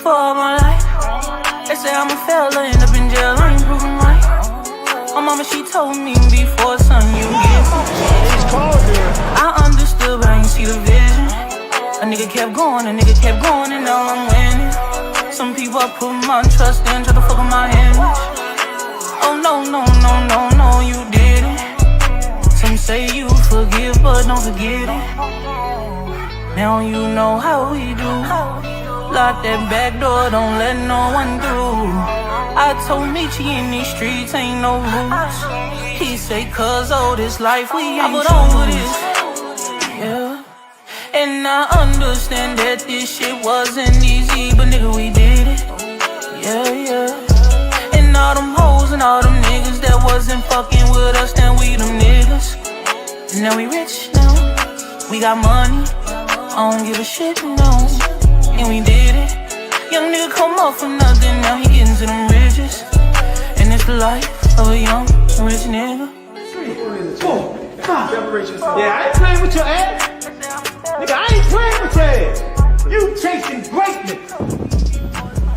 for all my life. They say I'm a failure, end up in jail, I ain't proving right. My mama, she told me before, son, you get I understood, but I ain't see the vision. A nigga kept going, and now I'm winning. Some people I put my trust in, try to fuck with my image. Oh no, you didn't. Some say you forgive, but don't forget it. Now you know how we do. Lock that back door, don't let no one through. I told Nietzsche in these streets ain't no rules. He say cause all this life we ain't over this. Yeah. And I understand that this shit wasn't easy, but nigga we did it. Yeah. And all them hoes and all them niggas that wasn't fucking with us, then we them niggas. And now we rich now, we got money, I don't give a shit, no. And we did it. Young nigga come up for nothing, now he getting to them riches. And it's the life of a young rich nigga. 4, 5. Yeah, I ain't playing with your ass. Nigga, I ain't playing with your ass. You chasing greatness.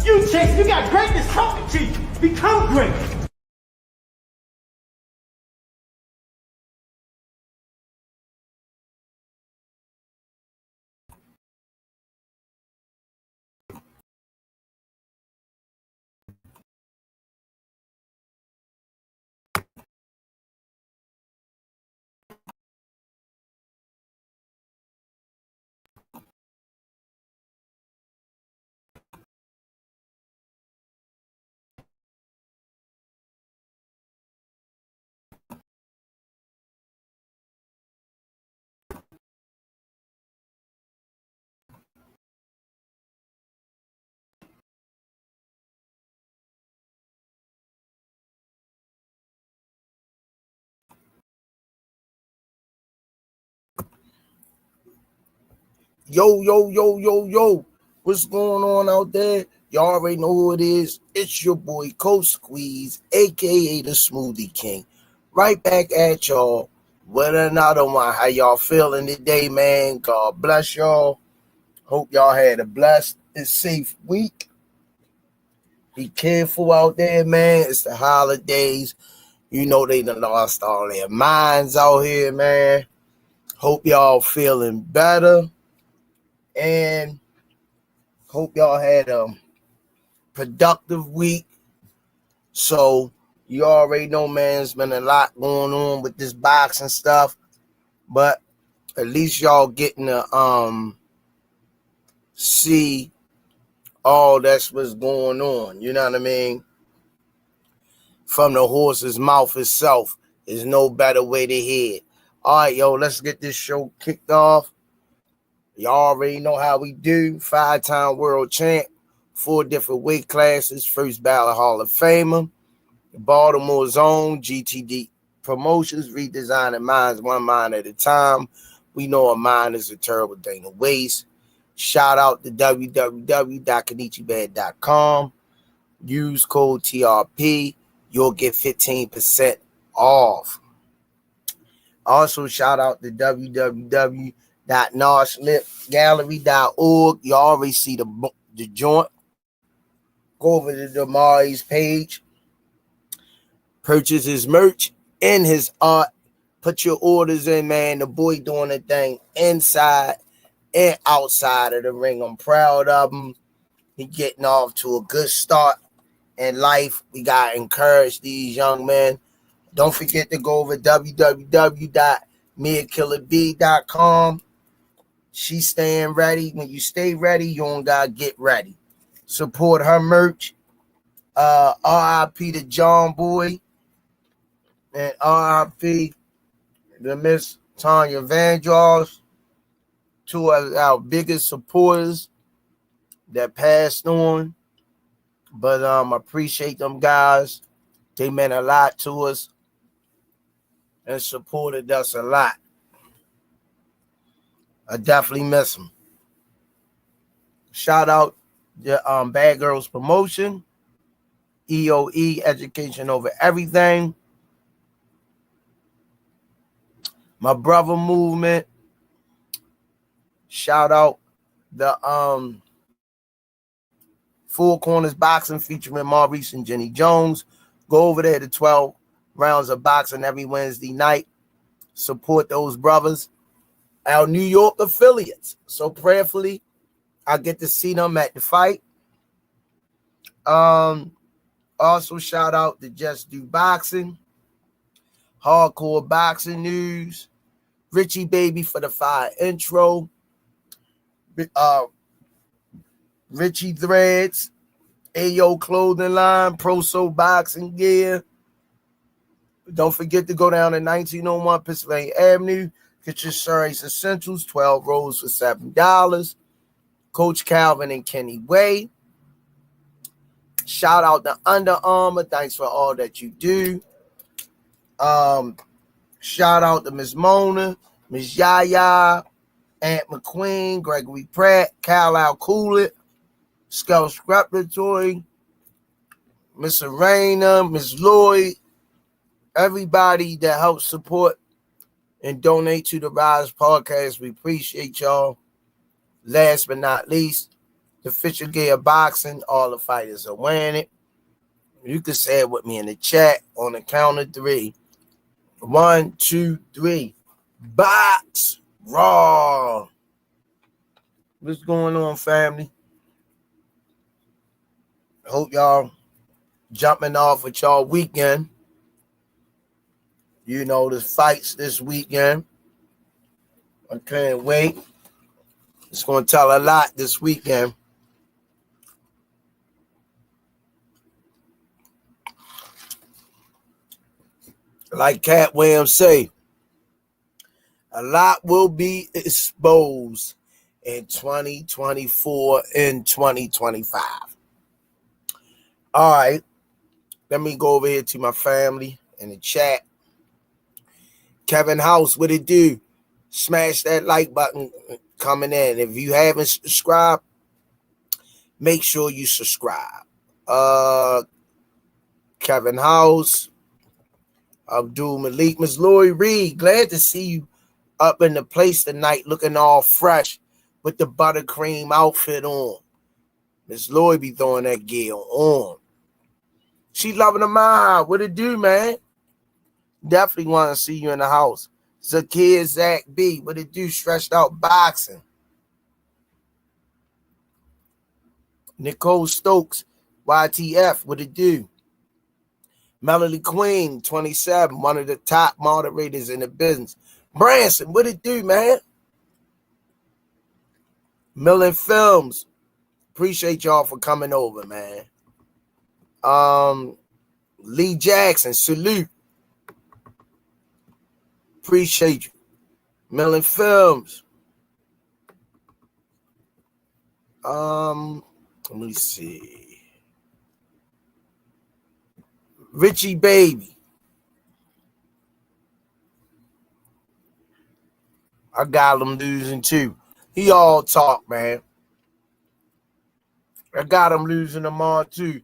You got greatness talking to you. Become great. Yo. What's going on out there? Y'all already know who it is. It's your boy, Coach Squeeze, a.k.a. the Smoothie King. Right back at y'all with another one. How y'all feeling today, man? God bless y'all. Hope y'all had a blessed and safe week. Be careful out there, man. It's the holidays. You know they done lost all their minds out here, man. Hope y'all feeling better. And hope y'all had a productive week. So you already know, man, there's been a lot going on with this boxing stuff. But at least y'all getting to see all that's what's going on. You know what I mean? From the horse's mouth itself. There's no better way to hear it. All right, yo, let's get this show kicked off. Y'all already know how we do. 5-time world champ, 4 different weight classes, first ballot Hall of Famer, Baltimore's own GTD Promotions, redesigning minds one mind at a time. We know a mind is a terrible thing to waste. Shout out to www.kenichibad.com. Use code TRP. You'll get 15% off. Also, shout out to www.noslipgallery.org. You already see the joint. Go over to Damari's page. Purchase his merch and his art. Put your orders in, man. The boy doing a thing inside and outside of the ring. I'm proud of him. He getting off to a good start in life. We got to encourage these young men. Don't forget to go over www.miakillerb.com. She's staying ready. When you stay ready, you don't got to get ready. Support her merch. R.I.P. to John Boy. And R.I.P. to Miss Tanya Vandross. 2 of our biggest supporters that passed on. But appreciate them guys. They meant a lot to us and supported us a lot. I definitely miss them. Shout out to Bad Girls Promotion, EOE, Education Over Everything, my brother movement. Shout out the Four Corners Boxing featuring Maurice and Jenny Jones. Go over there to 12 rounds of boxing every Wednesday night. Support those brothers, our New York affiliates. So prayerfully, I get to see them at the fight. Also shout out to Just Do Boxing, Hardcore Boxing News, Richie Baby for the fire intro, Richie Threads, Ayo Clothing Line, Pro Soul Boxing Gear. Don't forget to go down to 1901 Pennsylvania Avenue. Get your Surrey's Essentials, 12 rolls for $7. Coach Calvin and Kenny Way. Shout out to Under Armour. Thanks for all that you do. Shout out to Miss Mona, Miss Yaya, Aunt McQueen, Gregory Pratt, Carlisle Coolett, Scout Repertory, Miss Arena, Miss Lloyd, everybody that helps support and donate to the Rize podcast. We appreciate y'all. Last but not least, the Fisher Gear Boxing. All the fighters are wearing it. You can say it with me in the chat on the count of 3. 1, 2, 3. Box Raw. What's going on, family? Hope y'all jumping off with y'all weekend. You know, the fights this weekend. I can't wait. It's going to tell a lot this weekend. Like Cat Williams say, a lot will be exposed in 2024 and 2025. All right. Let me go over here to my family in the chat. Kevin House, what it do? Smash that like button coming in. If you haven't subscribed, make sure you subscribe. Kevin House, Abdul Malik, Miss Lori Reed, glad to see you up in the place tonight looking all fresh with the buttercream outfit on. Miss Lori be throwing that gear on. She loving the mind. What it do, man? Definitely want to see you in the house. Zakir Zach B, what it do? Stretched Out Boxing. Nicole Stokes, YTF, what it do? Melody Queen, 27, one of the top moderators in the business. Branson, what it do, man? Millen Films, appreciate y'all for coming over, man. Lee Jackson, salute. Appreciate you. Millen Films. Let me see. Richie Baby. I got him losing too. He all talk, man. I got him losing them all too.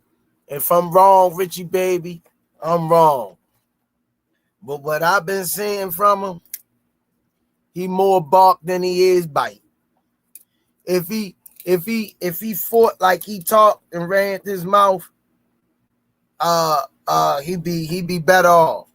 If I'm wrong, Richie Baby, I'm wrong. But what I've been seeing from him, he more bark than he is bite. If he fought like he talked and ran his mouth, he'd be better off.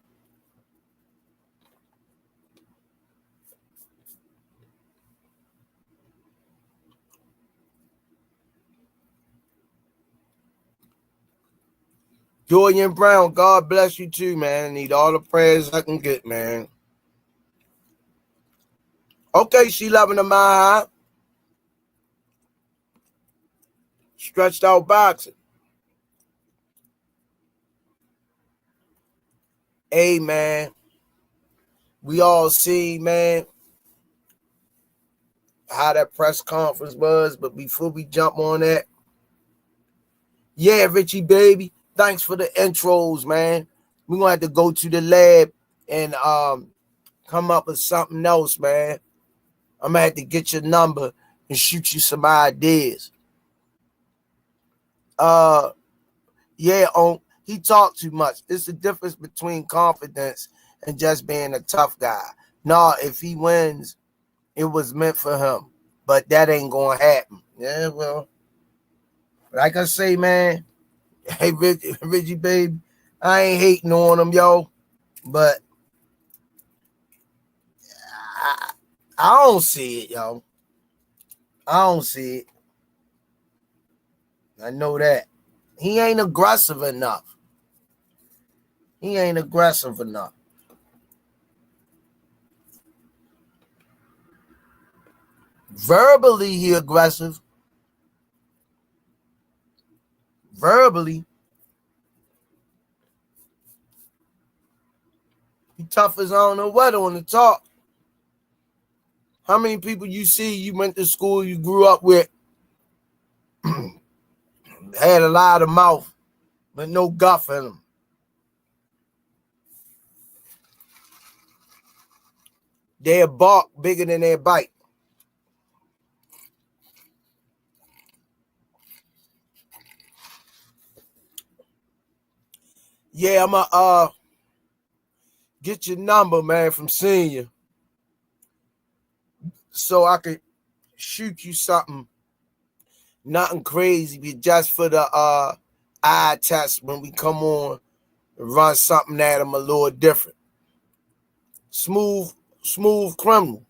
Julian Brown, God bless you too, man. I need all the prayers I can get, man. Okay, she loving the mind. Stretched Out Boxing. Hey, man. We all see, man, how that press conference was. But before we jump on that, yeah, Richie Baby, thanks for the intros, man. We're going to have to go to the lab and come up with something else, man. I'm going to have to get your number and shoot you some ideas. Yeah, he talked too much. It's the difference between confidence and just being a tough guy. No, if he wins, it was meant for him. But that ain't going to happen. Yeah, well, Like I say, man, hey, Reggie, baby, I ain't hating on him, yo, but I don't see it, yo. I don't see it. I know that. He ain't aggressive enough. He ain't aggressive enough. Verbally, he aggressive. Verbally, he tough as I don't know what on the talk. How many people you see you went to school, you grew up with, had a lot of mouth, but no guff in them? Their bark bigger than their bite. Yeah, I'ma get your number, man, from Senior, so I could shoot you something, nothing crazy, but just for the eye test when we come on and run something at him a little different. Smooth criminal.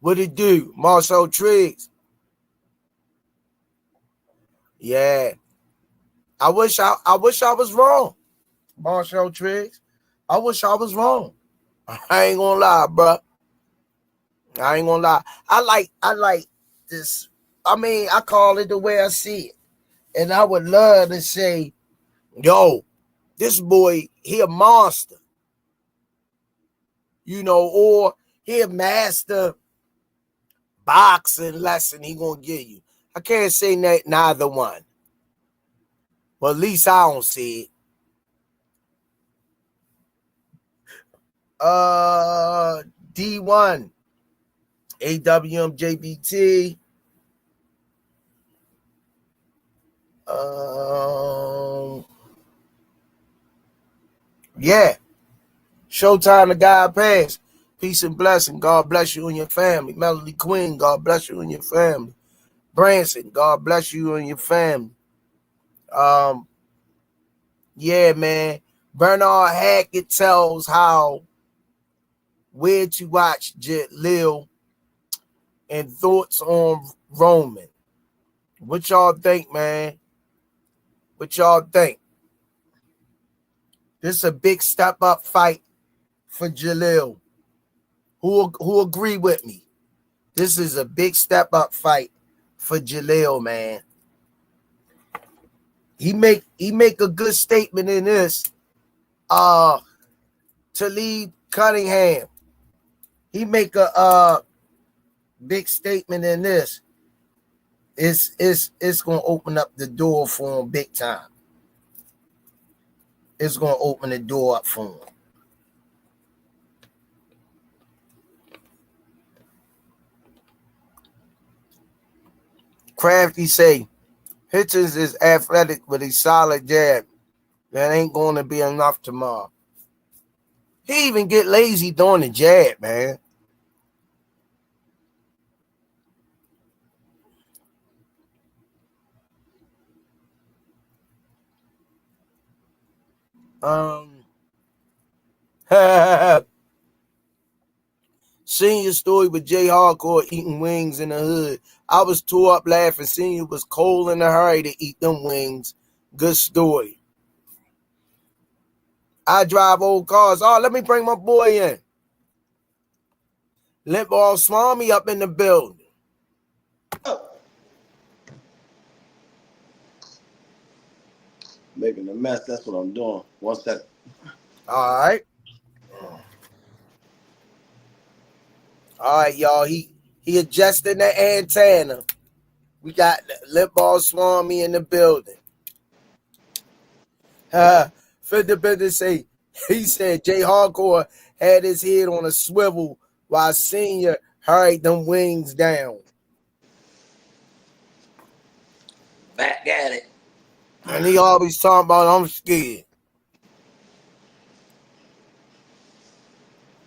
What it do? Marcel Triggs. Yeah. I wish I was wrong. Marcel Triggs. I wish I was wrong. I ain't gonna lie, bro. I ain't gonna lie. I like this. I mean, I call it the way I see it. And I would love to say, yo, this boy, he a monster. You know, or he a master boxing lesson he gonna give you. I can't say neither one. But at least I don't see it. D1, AWMJBT. Yeah. Showtime, the guy passed. Peace and blessing. God bless you and your family. Melody Queen, God bless you and your family. Branson, God bless you and your family. Yeah, man. Bernard Hackett tells how where to watch Jalil and thoughts on Roman. What y'all think, man? What y'all think? This is a big step up fight for Jalil. Who agree with me? This is a big step up fight for Jalil, man. He make a good statement in this. Talib Cunningham. He make a big statement in this. It's gonna open up the door for him big time. It's gonna open the door up for him. Crafty say, Hitchins is athletic with a solid jab. That ain't going to be enough tomorrow. He even get lazy doing the jab, man. Senior story with Jay Hardcore eating wings in the hood. I was tore up laughing. Senior was cold in a hurry to eat them wings. Good story. I drive old cars. Oh, let me bring my boy in. Limp Ball Swami up in the building. Making a mess. That's what I'm doing. 1 second. All right. All right, y'all. He adjusting the antenna. We got Limp Ball Swami in the building. Fit the business say, he said Jay Hardcore had his head on a swivel while Senior hurried them wings down. Back at it. And he always talking about, I'm scared.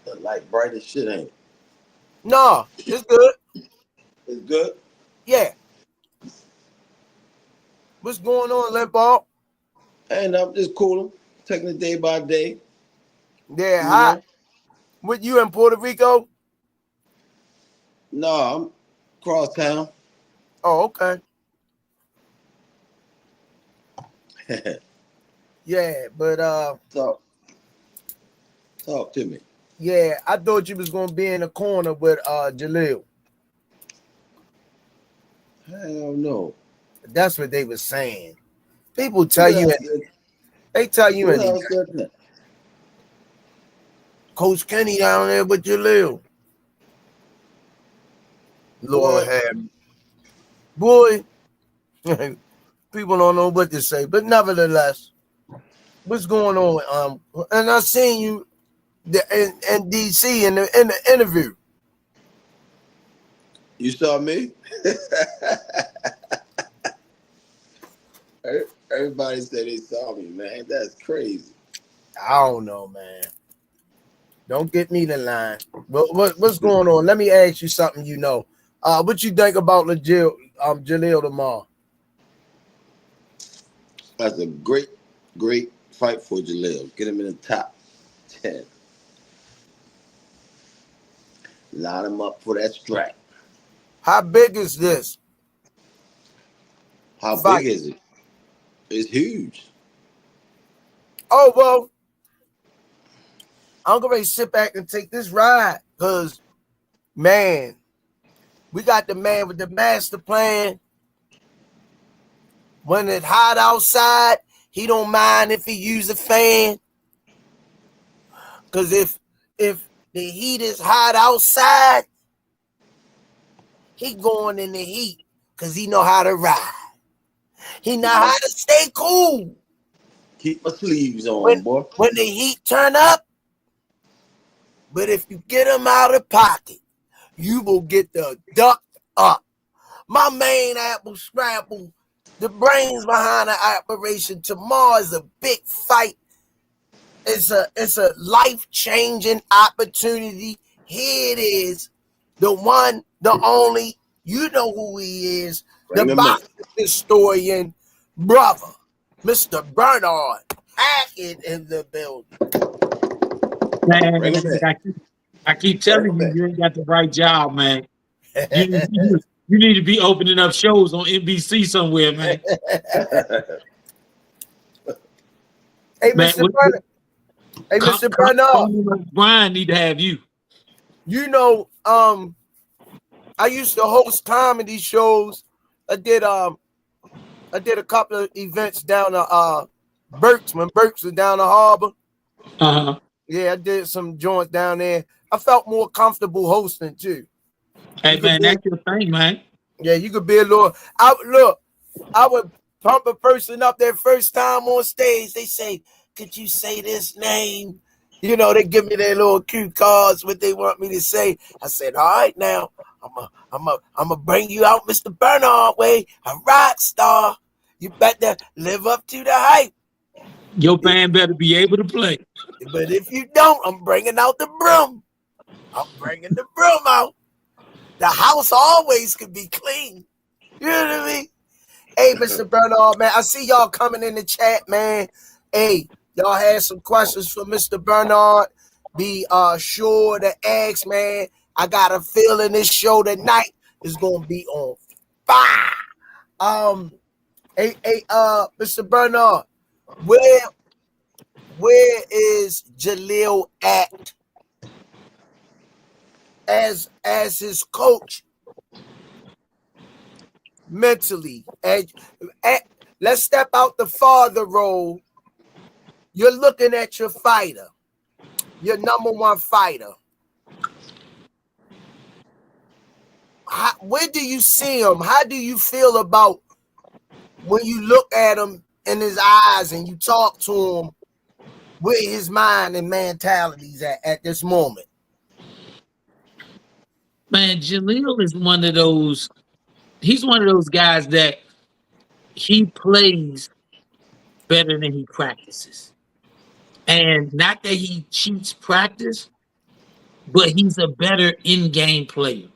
The light bright as shit, ain't it? No, it's good. It's good. Yeah. What's going on, Limp Ball? And I'm just cooling, taking it day by day. Yeah, You hi. know? With you in Puerto Rico? No, I'm across town. Oh, okay. Yeah, but Talk to me. yeah, I thought you was gonna be in the corner with Jalil. Hell no. That's what they were saying. People Who tell the you hell said, they tell you who the anything. hell said that? Coach Kenny down there with Jalil. Lord What? have boy. People don't know what to say, but nevertheless, what's going on? And I seen you in DC in the interview. You saw me? Everybody said they saw me, man. That's crazy. I don't know, man. Don't get me the line. What's going on? Let me ask you something. You know, what you think about Jalil tomorrow? That's a great fight for Jalil. Get him in the top 10. Line him up for that strike. How big is this? How fight? big is it? It's huge. Oh well, I'm gonna sit back and take this ride because, man, we got the man with the master plan. When it's hot outside, he don't mind if he use a fan. Cause if the heat is hot outside, he going in the heat because he know how to ride. He know how to stay cool. Keep my sleeves on, boy. When the heat turn up. But if you get him out of pocket, you will get the duck up. My main apple scramble, the brains behind the operation tomorrow is a big fight. It's a life-changing opportunity. Here it is. The one, the only, you know who he is. Bring The him in. boxing historian, brother, Mr. Bernard Hackett in the building. Man, Bring him in. I keep telling you, you ain't got the right job, man. You need to be opening up shows on NBC somewhere, man. Hey, Man, Mr. Bernard. Hey, Mr. Bernard. Brian need to have you. You know, I used to host comedy shows. I did a couple of events down to Burks when Burks was down the harbor. Uh-huh. Yeah, I did some joints down there. I felt more comfortable hosting too. Hey, man, that's your thing, man. Yeah, you could be a little. I would pump a person up their first time on stage. They say, "Could you say this name?" You know, they give me their little cue cards, what they want me to say. I said, "All right, now I'm a bring you out, Mr. Bernard way, a rock star. You better live up to the hype. Your band better be able to play. But if you don't, I'm bringing out the broom. I'm bringing the broom out. The house always could be clean. You know what I mean? Hey, Mr. Bernard, man, I see y'all coming in the chat, man. Hey, y'all had some questions for Mr. Bernard. Be sure to ask, man. I got a feeling this show tonight is gonna be on fire. Hey, Mr. Bernard, where is Jalil at as his coach mentally? And let's step out the father role. You're looking at your fighter, your number one fighter. Where do you see him? How do you feel about when you look at him in his eyes and you talk to him, where his mind and mentality's at this moment? Man, Jalil is one of those. He's one of those guys that he plays better than he practices. And not that he cheats practice, but he's a better in-game player.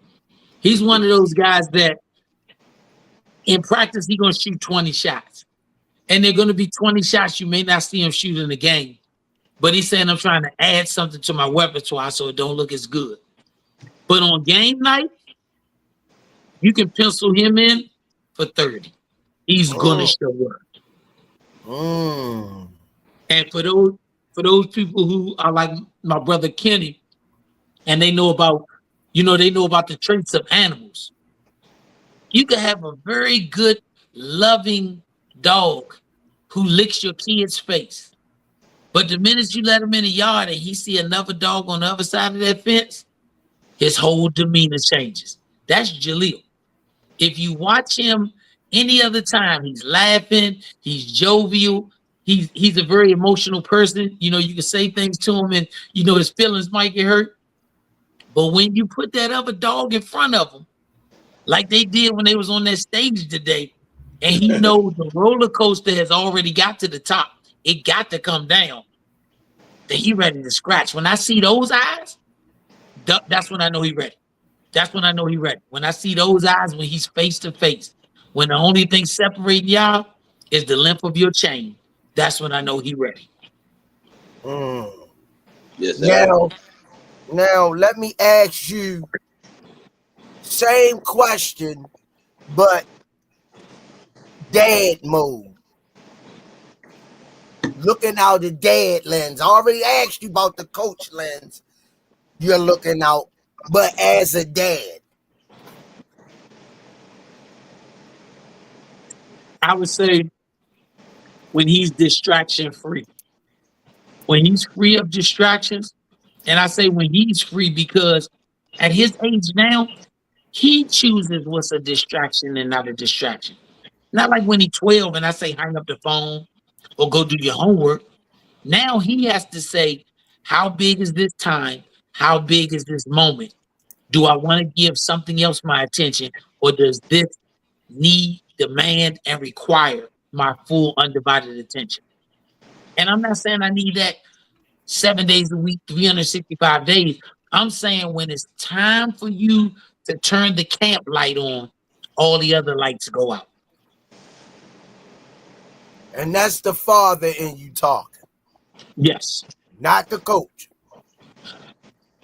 He's one of those guys that in practice, he's going to shoot 20 shots. And they're going to be 20 shots you may not see him shoot in the game. But he's saying, I'm trying to add something to my repertoire so it don't look as good. But on game night, you can pencil him in for 30. He's going to show up. And for those people who are like my brother Kenny, and they know about the traits of animals. You can have a very good, loving dog who licks your kid's face. But the minute you let him in the yard and he see another dog on the other side of that fence, his whole demeanor changes. That's Jalil. If you watch him any other time, he's laughing, he's jovial, he's a very emotional person. You can say things to him and his feelings might get hurt. But when you put that other dog in front of him, like they did when they was on that stage today, and he knows the roller coaster has already got to the top, it got to come down, then he ready to scratch. When I see those eyes, that's when I know he ready. That's when I know he ready. When I see those eyes, when he's face to face, when the only thing separating y'all is the length of your chain, that's when I know he ready. Yes, Now, let me ask you same question, but dad mode. Looking out the dad lens. I already asked you about the coach lens. You're looking out, but as a dad. I would say when he's distraction free. When he's free of distractions, and I say when he's free because at his age now, he chooses what's a distraction and not a distraction. Not like when he's 12 and I say hang up the phone or go do your homework. Now he has to say, how big is this time? How big is this moment? Do I want to give something else my attention, or does this need, demand, and require my full undivided attention? And I'm not saying I need that 7 days a week, 365 days. I'm saying when it's time for you to turn the camp light on, all the other lights go out. And that's the father in you talking. Yes. Not the coach.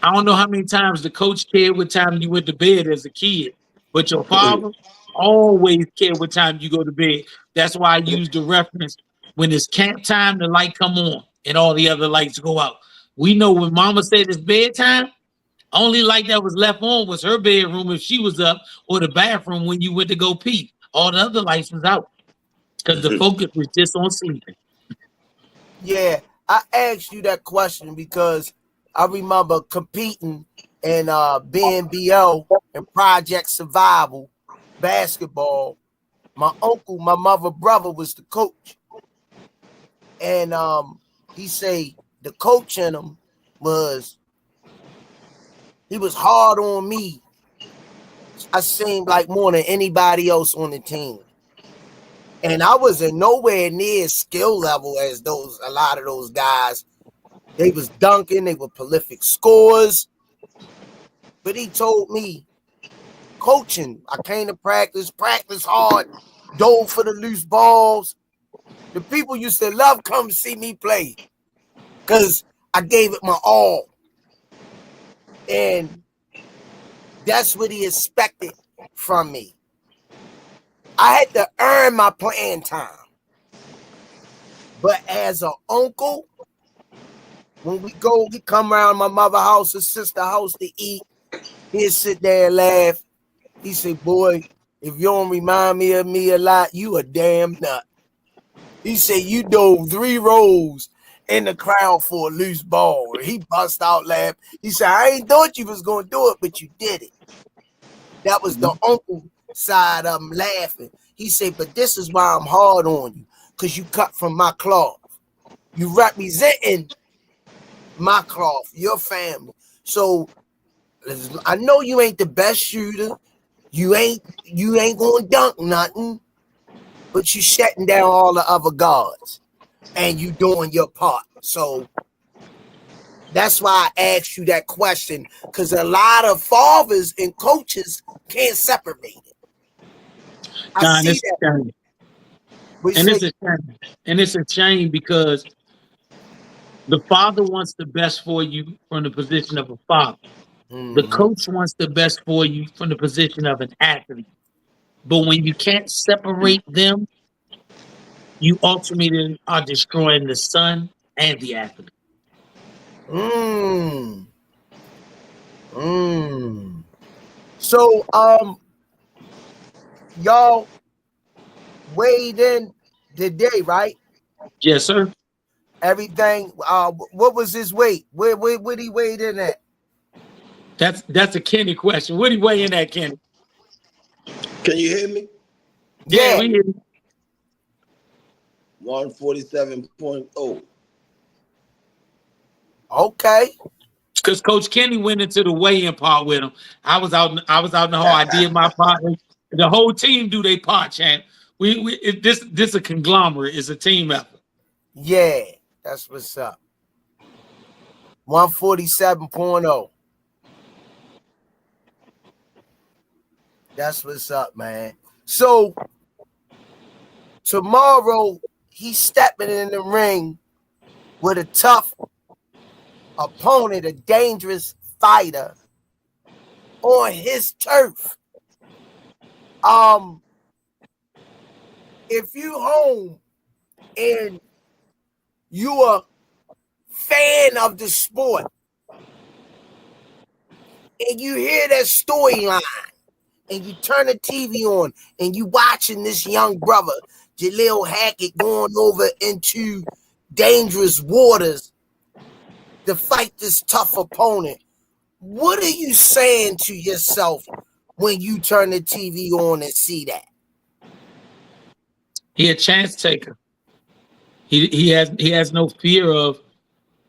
I don't know how many times the coach cared what time you went to bed as a kid, but your father always cared what time you go to bed. That's why I use the reference when it's camp time, the light come on and all the other lights go out. We know when mama said it's bedtime, only light that was left on was her bedroom if she was up, or the bathroom when you went to go pee. All the other lights was out because the focus was just on sleeping. Yeah, I asked you that question because I remember competing in BNBL and Project Survival basketball. My uncle, my mother, brother was the coach. And he say the coach in him he was hard on me. I seemed like more than anybody else on the team. And I wasn't nowhere near skill level as a lot of those guys. They was dunking, they were prolific scorers. But he told me, coaching, I came to practice hard, dove for the loose balls. The people used to love come see me play because I gave it my all. And that's what he expected from me. I had to earn my playing time. But as an uncle, when we come around my mother's house or sister's house to eat, he'll sit there and laugh. He say, boy, if you don't remind me of me a lot, you a damn nut. He said, you dove 3 rows in the crowd for a loose ball. He bust out laughing. He said, I ain't thought you was going to do it, but you did it. That was the uncle side of him laughing. He said, but this is why I'm hard on you, because you cut from my cloth. You representing my cloth, your family. So I know you ain't the best shooter. You ain't going to dunk nothing, but you shutting down all the other guards and you doing your part. So That's why I asked you that question, because a lot of fathers and coaches can't separate it. I Nah, see that. We and say, it's a shame. And it's a shame because the father wants the best for you from the position of a father. The coach wants the best for you from the position of an athlete. But when you can't separate them, you ultimately are destroying the son and the athlete. So, y'all weighed in today, right? Yes, sir. Everything. What was his weight? Where he weighed in at? That's a Kenny question. What do you weigh in at, Kenny? Can you hear me? Yeah, Yeah. we hear you. 147.0. Okay. Because Coach Kenny went into the weigh-in part with him. I was out in the hall. I did my part. The whole team do their part, champ. This a conglomerate. It's a team effort. Yeah, that's what's up. 147.0. That's what's up, man. So tomorrow he's stepping in the ring with a tough opponent, a dangerous fighter on his turf. If you home and you a fan of the sport and you hear that storyline and you turn the TV on and you watching this young brother, Jalil Hackett, going over into dangerous waters to fight this tough opponent, what are you saying to yourself when you turn the TV on and see that? He a chance taker. He has no fear of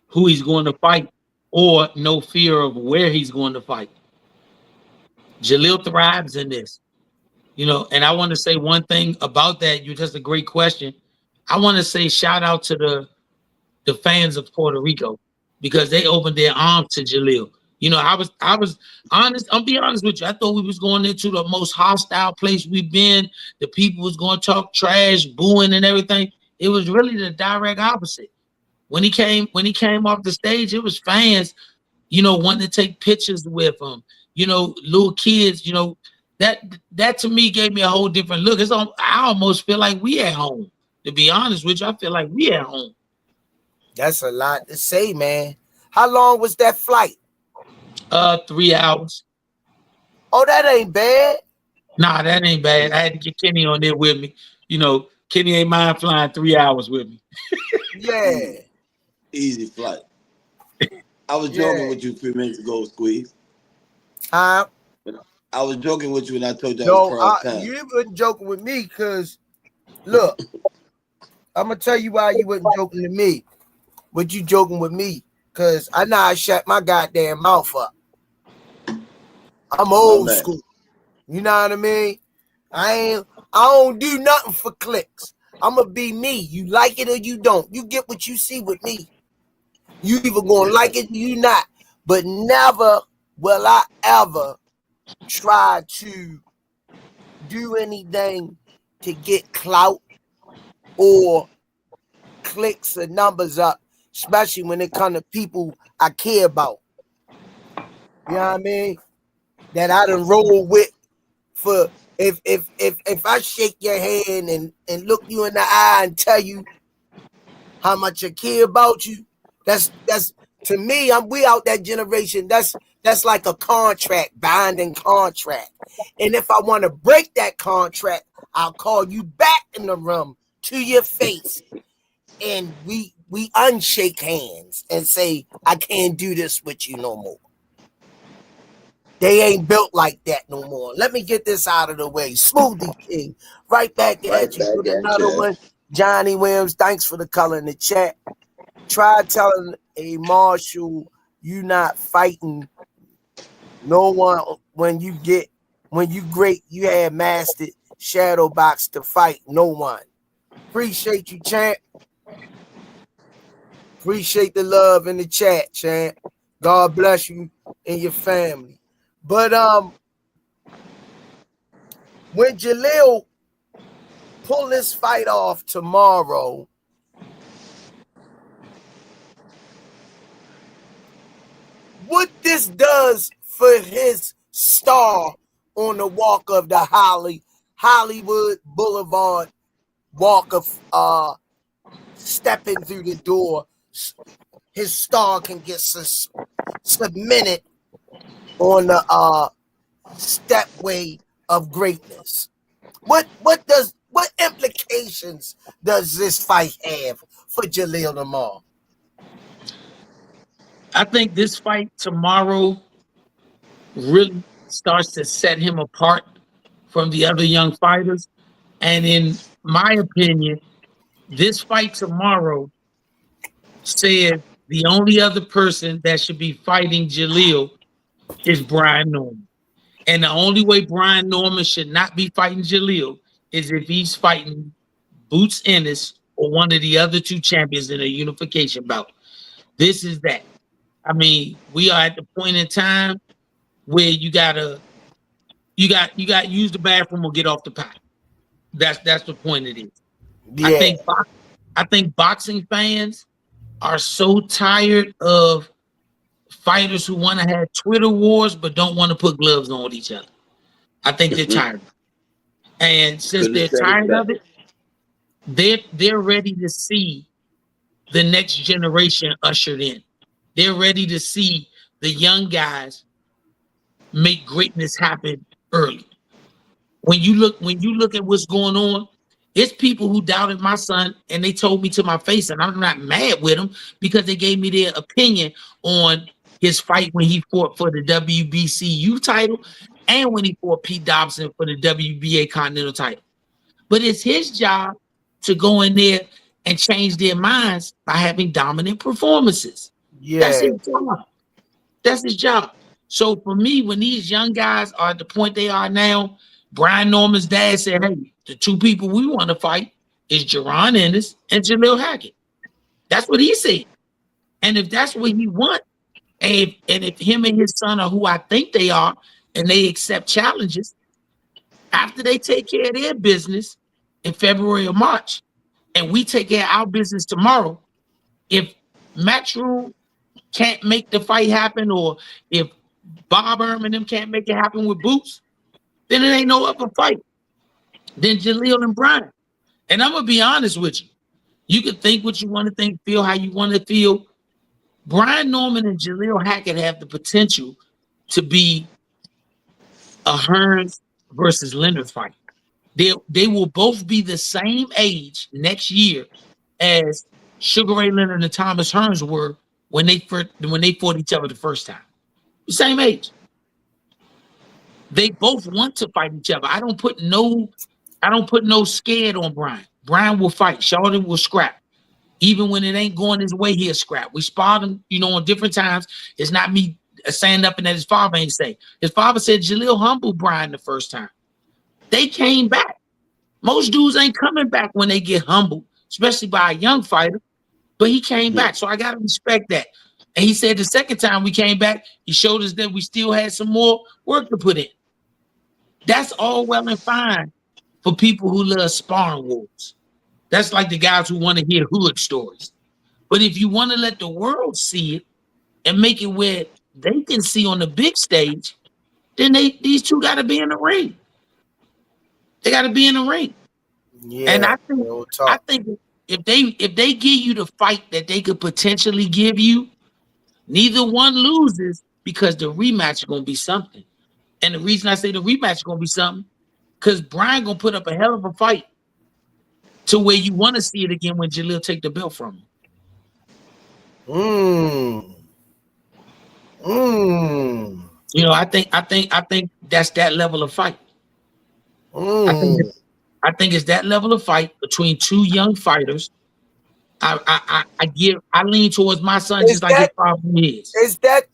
who he's going to fight or no fear of where he's going to fight. Jalil thrives in this, and I want to say one thing about that. You just a great question. I want to say shout out to the fans of Puerto Rico because they opened their arms to Jalil. I was honest. I'll be honest with you. I thought we was going into the most hostile place we've been. The people was going to talk trash, booing, and everything. It was really the direct opposite. When he came off the stage, it was fans, wanting to take pictures with him. Little kids. That to me gave me a whole different look. I almost feel like we at home. To be honest with you, I feel like we at home. That's a lot to say, man. How long was that flight? 3 hours. Oh, that ain't bad. Nah, that ain't bad. I had to get Kenny on there with me. Kenny ain't mind flying 3 hours with me. Yeah. Easy flight. I was joking with you 3 minutes ago, Squeeze. Huh? I was joking with you when I told you I was cross town. You wasn't joking with me because, look, I'm going to tell you why you wasn't joking to me. But you joking with me because I know I shut my goddamn mouth up. I'm old school. You know what I mean? I don't do nothing for clicks. I'm going to be me. You like it or you don't. You get what you see with me. You either going to like it or you not. But never will I ever try to do anything to get clout or clicks or numbers up, especially when it comes to people I care about. You know what I mean? That I done roll with for if I shake your hand and look you in the eye and tell you how much I care about you, that's to me, we out that generation. That's like a contract, binding contract. And if I want to break that contract, I'll call you back in the room to your face. And we unshake hands and say, I can't do this with you no more. They ain't built like that no more. Let me get this out of the way. Smoothie King, right back at you with another one. Johnny Williams, thanks for the color in the chat. Try telling a marshal you not fighting no one when you great, you had mastered shadow box to fight no one. Appreciate you, champ. Appreciate the love in the chat, champ. God bless you and your family. But when Jalil pull this fight off tomorrow, what this does for his star on the walk of the Hollywood Boulevard walk of stepping through the door, his star can get submitted on the stepway of greatness. What implications does this fight have for Jalil tomorrow? I think this fight tomorrow really starts to set him apart from the other young fighters. And in my opinion, this fight tomorrow said the only other person that should be fighting Jalil is Brian Norman. And the only way Brian Norman should not be fighting Jalil is if he's fighting Boots Ennis or one of the other two champions in a unification bout. This is that. I mean, we are at the point in time where you got use the bathroom or get off the pot. That's the point it is. Yeah. I think boxing fans are so tired of fighters who want to have Twitter wars but don't want to put gloves on with each other. I think they're tired. And since they're tired of it, they're ready to see the next generation ushered in. They're ready to see the young guys make greatness happen early. When you look at what's going on, it's people who doubted my son and they told me to my face, and I'm not mad with them because they gave me their opinion on his fight when he fought for the WBCU title and when he fought Pete Dobson for the WBA Continental title. But it's his job to go in there and change their minds by having dominant performances. Yeah. That's his job. That's his job. So for me, when these young guys are at the point they are now, Brian Norman's dad said, hey, the two people we want to fight is Jerron Ennis and Jalil Hackett. That's what he said. And if that's what he wants, and if him and his son are who I think they are, and they accept challenges, after they take care of their business in February or March, and we take care of our business tomorrow, if Matchroom can't make the fight happen, or if Bob Ehrman and them can't make it happen with Boots, then it ain't no other fight than Jalil and Brian. And I'm going to be honest with you. You can think what you want to think, feel how you want to feel. Brian Norman and Jalil Hackett have the potential to be a Hearns versus Leonard fight. They will both be the same age next year as Sugar Ray Leonard and Thomas Hearns were when they fought each other the first time. The same age. They both want to fight each other. I don't put no scared on Brian. Brian will fight. Sheldon will scrap. Even when it ain't going his way, he'll scrap. We sparred him, on different times. It's not me standing up and that his father ain't say. His father said Jalil humbled Brian the first time. They came back. Most dudes ain't coming back when they get humbled, especially by a young fighter. But he came back, so I got to respect that. And he said the second time we came back, he showed us that we still had some more work to put in. That's all well and fine for people who love sparring wars. That's like the guys who want to hear hood stories. But if you want to let the world see it and make it where they can see on the big stage, then these two got to be in the ring. They got to be in the ring. Yeah. And I think if they give you the fight that they could potentially give you, neither one loses because the rematch is going to be something. And the reason I say the rematch is going to be something, because Brian going to put up a hell of a fight to where you want to see it again when Jalil take the belt from him. I think that's that level of fight. I think it's that level of fight between two young fighters. I lean towards my son just like his father is. Is that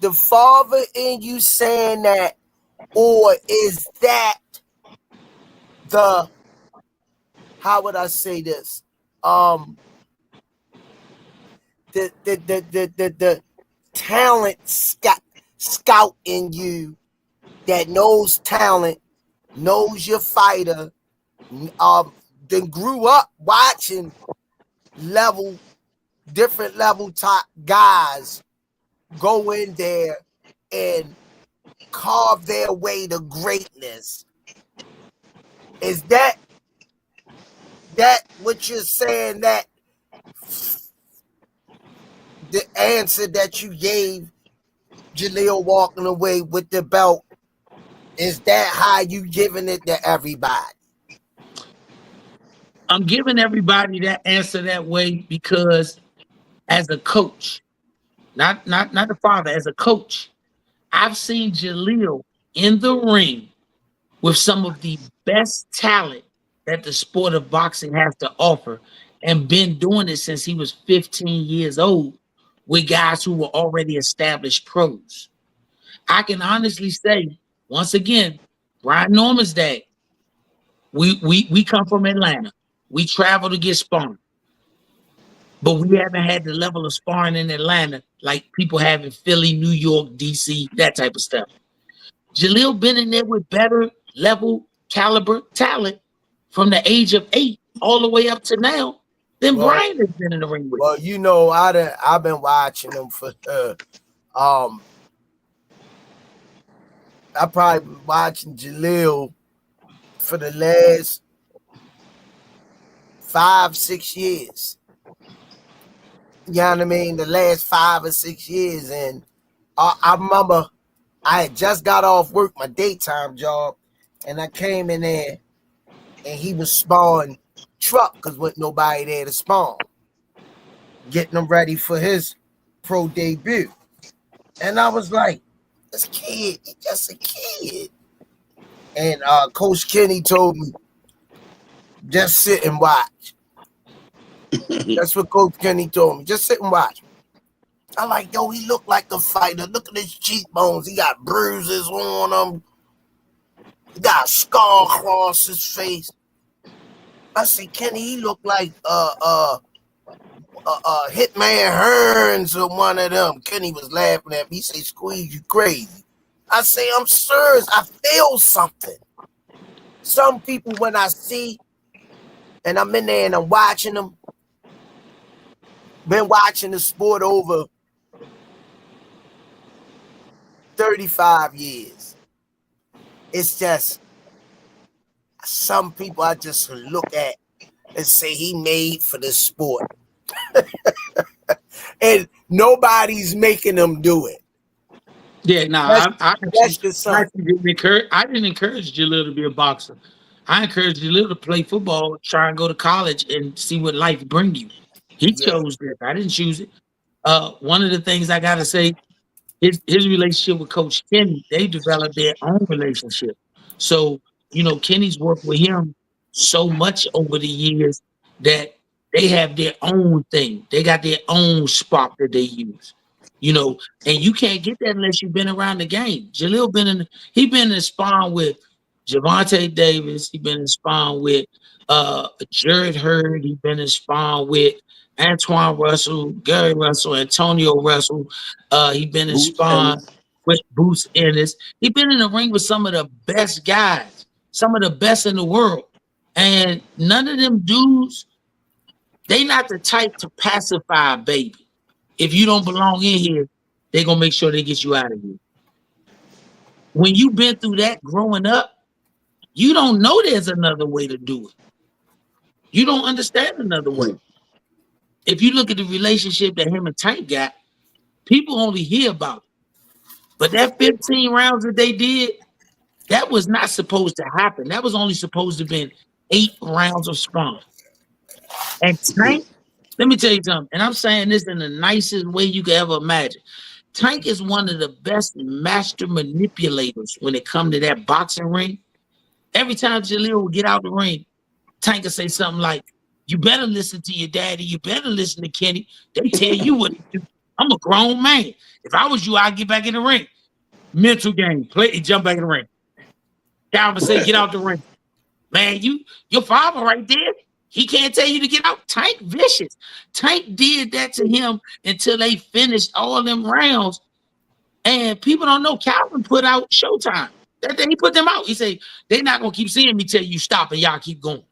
the father in you saying that, or is that the, how would I say this? the talent scout in you that knows talent, knows your fighter, then grew up watching different level top guys go in there and carve their way to greatness. Is that what you're saying, that the answer that you gave Jalil walking away with the belt, is that how you giving it to everybody? I'm giving everybody that answer that way because as a coach, not the father, as a coach, I've seen Jalil in the ring with some of the best talent that the sport of boxing has to offer, and been doing it since he was 15 years old with guys who were already established pros. I can honestly say, once again, Brian Norman's dad, we come from Atlanta. We travel to get sparring, but we haven't had the level of sparring in Atlanta like people have in Philly, New York, DC, that type of stuff. Jalil been in there with better level caliber talent from the age of 8 all the way up to now than Brian has been in the ring with. Well, you know, I've been watching him for I probably been watching Jalil for the last 5-6 years. You know what I mean? The last 5 or 6 years. And I remember I had just got off work, my daytime job, and I came in there and he was sparring Truck because wasn't nobody there to spawn, getting him ready for his pro debut. And I was like, this kid, he's just a kid. And Coach Kenny told me, just sit and watch. That's what Coach Kenny told me. Just sit and watch. I like, yo, he looked like a fighter. Look at his cheekbones. He got bruises on him. He got a scar across his face. I said, Kenny, he looked like Hitman Hearns or one of them. Kenny was laughing at me. He said, Squeeze, you crazy. I say, I'm serious. I feel something. Some people, when I see, and I'm in there and I'm watching them, been watching the sport over 35 years. It's just some people I just look at and say he made for this sport. And nobody's making them do it. Yeah, no, I didn't encourage Jalil to be a boxer. I encouraged Jalil to play football, try and go to college and see what life bring you. He chose this. I didn't choose it. One of the things I gotta say, his relationship with Coach Kenny, they developed their own relationship. So, you know, Kenny's worked with him so much over the years that they have their own thing. They got their own spot that they use. You know, and you can't get that unless you've been around the game. Jalil been in sparring with Javante Davis. He been in sparring with Jared Hurd. He been in sparring with Antoine Russell, Gary Russell, Antonio Russell. He been in sparring with Boots Ennis. He been in the ring with some of the best guys, some of the best in the world. And none of them dudes, they not the type to pacify a baby. If you don't belong in here, they're going to make sure they get you out of here. When you've been through that growing up, you don't know there's another way to do it. You don't understand another way. If you look at the relationship that him and Tank got, people only hear about it. But that 15 rounds that they did, that was not supposed to happen. That was only supposed to have been 8 rounds of sparring. And Tank, let me tell you something, and I'm saying this in the nicest way you could ever imagine. Tank is one of the best master manipulators when it comes to that boxing ring. Every time Jalil will get out the ring, Tank will say something like, you better listen to your daddy. You better listen to Kenny. They tell you what to do. I'm a grown man. If I was you, I'd get back in the ring. Mental game. Play, jump back in the ring. Calvin say, get out the ring. Man, your father right there. He can't tell you to get out. Tank vicious. Tank did that to him until they finished all them rounds. And people don't know Calvin put out Showtime. That day he put them out. He said, they're not going to keep seeing me tell you stop and y'all keep going.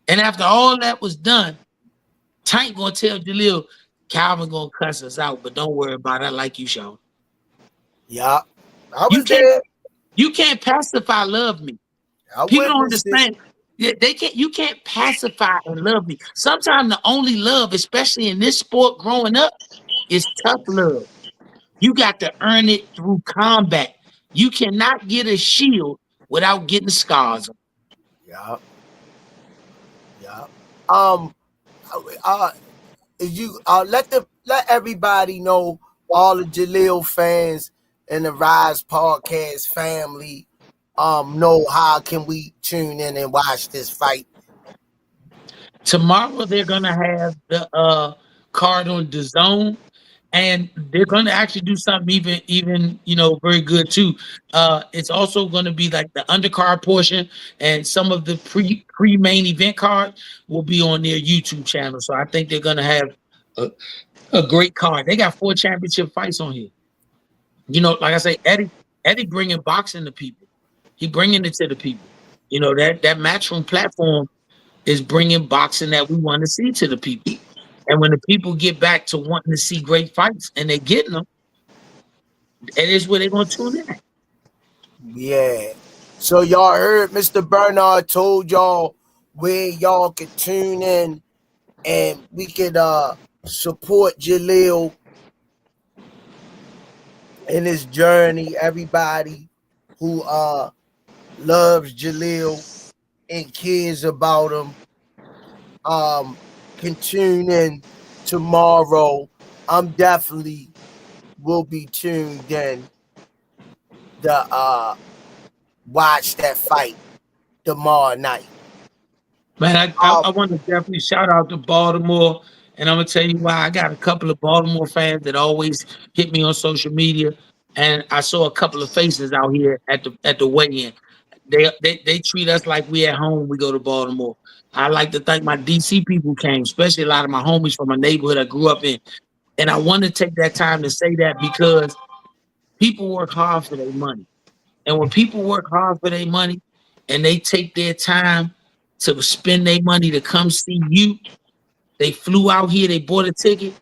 And after all that was done, Tank going to tell Jalil, Calvin going to cuss us out, but don't worry about it. I like you, Sean. Yeah. I was there. You can't pacify love me. People don't understand. They can't. You can't pacify and love me. Sometimes the only love, especially in this sport, growing up, is tough love. You got to earn it through combat. You cannot get a shield without getting scars. Yeah. You let everybody know, all the Jalil fans and the Rize podcast family, know how can we tune in and watch this fight. Tomorrow they're gonna have the card on DAZN, and they're gonna actually do something even very good too. It's also gonna be like the undercard portion, and some of the pre-main event card will be on their YouTube channel. So I think they're gonna have a great card. They got 4 championship fights on here. Like I say, Eddie bringing boxing to people. He bringing it to the people. That Matchroom platform is bringing boxing that we want to see to the people. And when the people get back to wanting to see great fights and they're getting them, it is where they're going to tune in. Yeah. So y'all heard Mr. Bernard told y'all where y'all could tune in and we could support Jalil in his journey. Everybody who loves Jalil and cares about him can tune in tomorrow. I'm definitely will be tuned in to watch that fight tomorrow night. Man, I want to definitely shout out to Baltimore, and I'm gonna tell you why. I got a couple of Baltimore fans that always hit me on social media, and I saw a couple of faces out here at the weigh-in. They treat us like we at home. We go to Baltimore. I like to thank my DC people came, especially a lot of my homies from my neighborhood I grew up in. And I want to take that time to say that because people work hard for their money. And when people work hard for their money and they take their time to spend their money to come see you, they flew out here, they bought a ticket,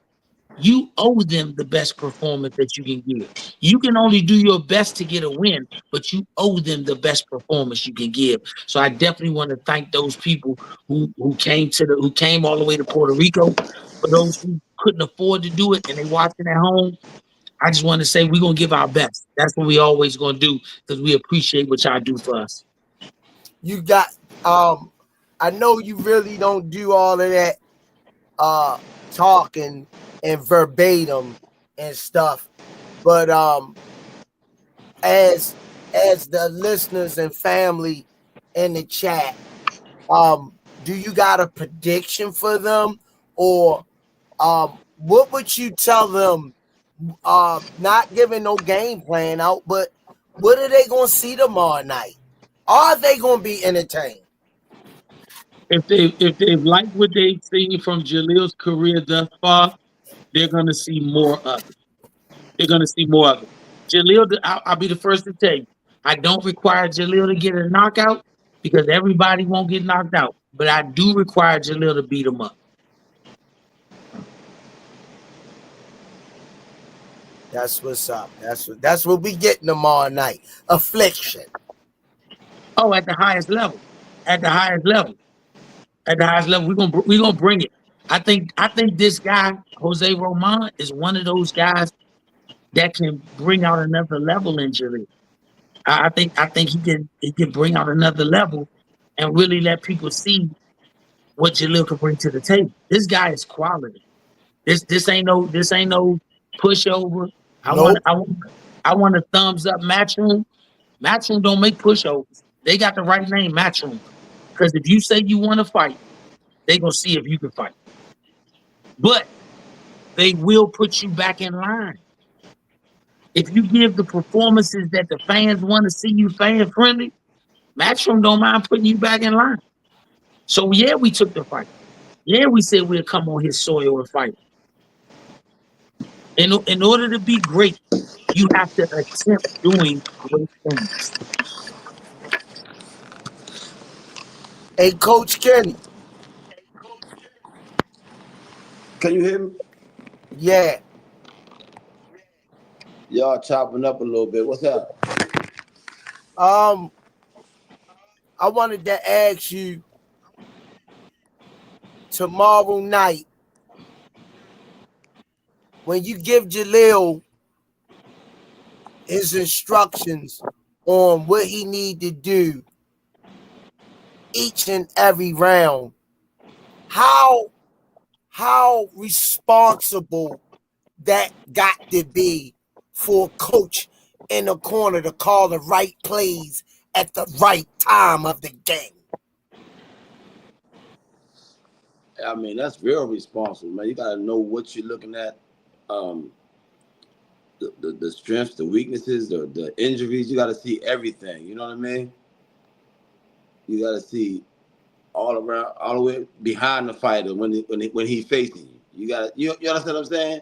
you owe them the best performance that you can give. You can only do your best to get a win, but you owe them the best performance you can give. So I definitely want to thank those people who came all the way to Puerto Rico. For those who couldn't afford to do it and they watching at home, I just want to say we're gonna give our best. That's what we always gonna do because we appreciate what y'all do for us. You got I know you really don't do all of that talking and verbatim and stuff, but as the listeners and family in the chat, do you got a prediction for them, or what would you tell them, not giving no game plan out, but what are they gonna see tomorrow night? Are they gonna be entertained? If they've liked what they've seen from Jalil's career thus far, they're gonna see more of it. They're gonna see more of it. Jalil, I'll be the first to tell you, I don't require Jalil to get a knockout because everybody won't get knocked out, but I do require Jalil to beat him up. That's what's up. That's what we getting tomorrow night. Affliction. Oh, at the highest level. At the highest level. At the highest level, we're gonna bring it. I think this guy, Jose Roman, is one of those guys that can bring out another level in Jalil. I think he can bring out another level and really let people see what Jalil can bring to the table. This guy is quality. This ain't no pushover. Nope. I want a thumbs up Matchroom. Matchroom don't make pushovers. They got the right name, Matchroom. Because if you say you want to fight, they gonna see if you can fight. But they will put you back in line. If you give the performances that the fans want to see you fan friendly, Matchroom don't mind putting you back in line. So yeah, we took the fight. Yeah, we said we'd come on his soil and fight. In order to be great, you have to attempt doing great things. Hey, Coach Kenny. Can you hear me? Yeah. Y'all chopping up a little bit. What's up? I wanted to ask you tomorrow night when you give Jalil his instructions on what he need to do each and every round, how responsible that got to be for a coach in the corner to call the right plays at the right time of the game. I mean, that's real responsible, man. You gotta know what you're looking at, the strengths, the weaknesses, the injuries. You gotta see everything. You know what I mean? You gotta see all around, all the way behind the fighter when he's facing you. You understand what I'm saying?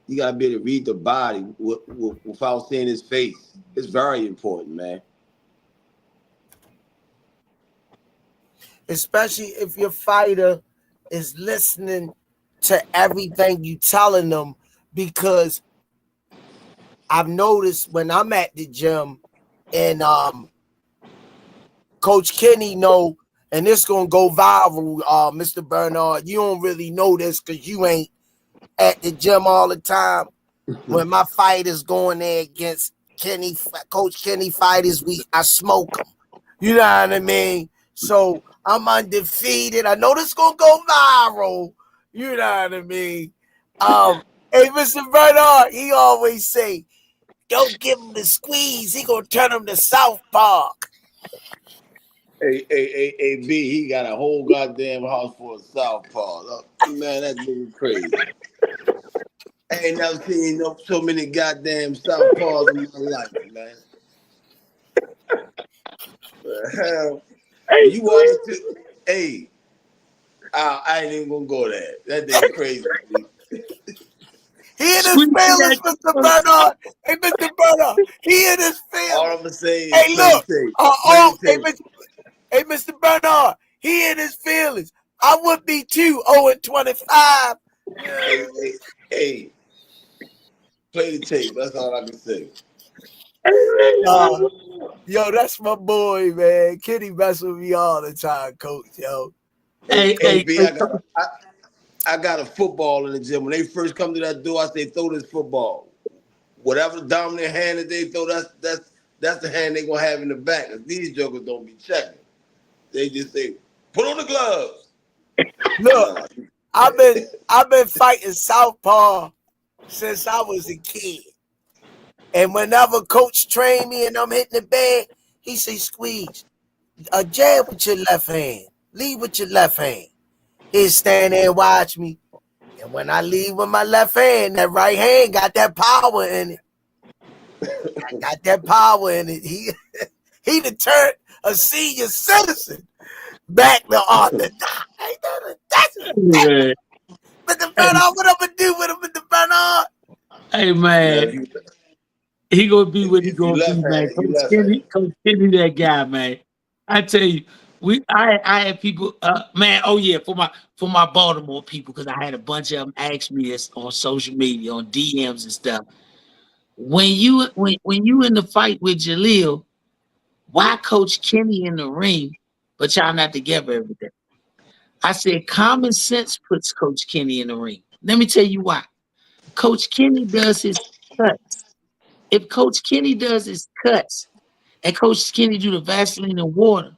You gotta be able to read the body without seeing his face. It's very important, man. Especially if your fighter is listening to everything you telling them, because I've noticed when I'm at the gym and Coach Kenny know, and this gonna go viral, Mr. Bernard. You don't really know this because you ain't at the gym all the time. When my fighters going there against Kenny, Coach Kenny fighters, I smoke them. You know what I mean? So I'm undefeated. I know this gonna go viral. You know what I mean? Hey, Mr. Bernard, he always say, "Don't give him the squeeze. He gonna turn him to southpaw." Hey, B, he got a whole goddamn house for a southpaw. Look, man, that nigga crazy. I ain't never seen so many goddamn southpaws in my life, man. The hell? Hey, You want to? Hey, I ain't even gonna go there. That nigga crazy. He in his squeeze feelings, that- Mr. Bernard. Hey, Mr. Bernard, he in his All I'm feelings. gonna say is Hey, play look. the tape. Play the tape. Hey, Mr. Bernard, he in his feelings. I would be too, 0-25. Hey, play the tape. That's all I can say. Yo, that's my boy, man. Kenny mess with me all the time, Coach, yo. Hey, B, I got a football in the gym. When they first come to that door, I say, throw this football. Whatever dominant hand that they throw, that's the hand they gonna have in the back. These jokers don't be checking. They just say, put on the gloves. Look, I've been fighting southpaw since I was a kid. And whenever coach trained me and I'm hitting the bag, he say, "Squeeze, a jab with your left hand. Lead with your left hand." He'd stand there and watch me. And when I lead with my left hand, that right hand got that power in it. I got that power in it. He turned a senior citizen back to orthodox. That's Yeah. Mr. Bernard, what I'm gonna do with him, Mr. Bernard? Hey man, he gonna be what he gonna be, man. Coach Kenny, that guy, man. I tell you, I had people, man. Oh yeah, for my Baltimore people, because I had a bunch of them ask me this on social media, on DMs and stuff. When you in the fight with Jalil, why Coach Kenny in the ring, but y'all not together every day? I said common sense puts Coach Kenny in the ring. Let me tell you why. Coach Kenny does his cuts. If Coach Kenny does his cuts and Coach Kenny do the Vaseline and water,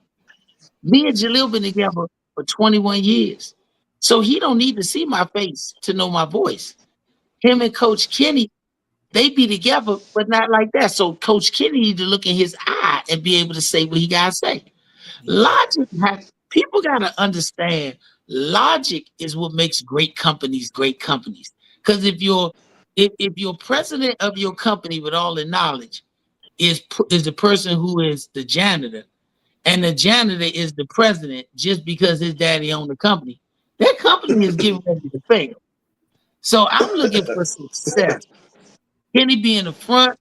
me and Jalil been together for 21 years. So he don't need to see my face to know my voice. Him and Coach Kenny, they be together, but not like that. So Coach Kenny need to look in his eye and be able to say what he gotta say. Logic, people gotta understand. Logic is what makes great companies great companies. Because if you're president of your company with all the knowledge is the person who is the janitor, and the janitor is the president just because his daddy owned the company, that company is getting ready to fail. So I'm looking for success. Kenny be in the front.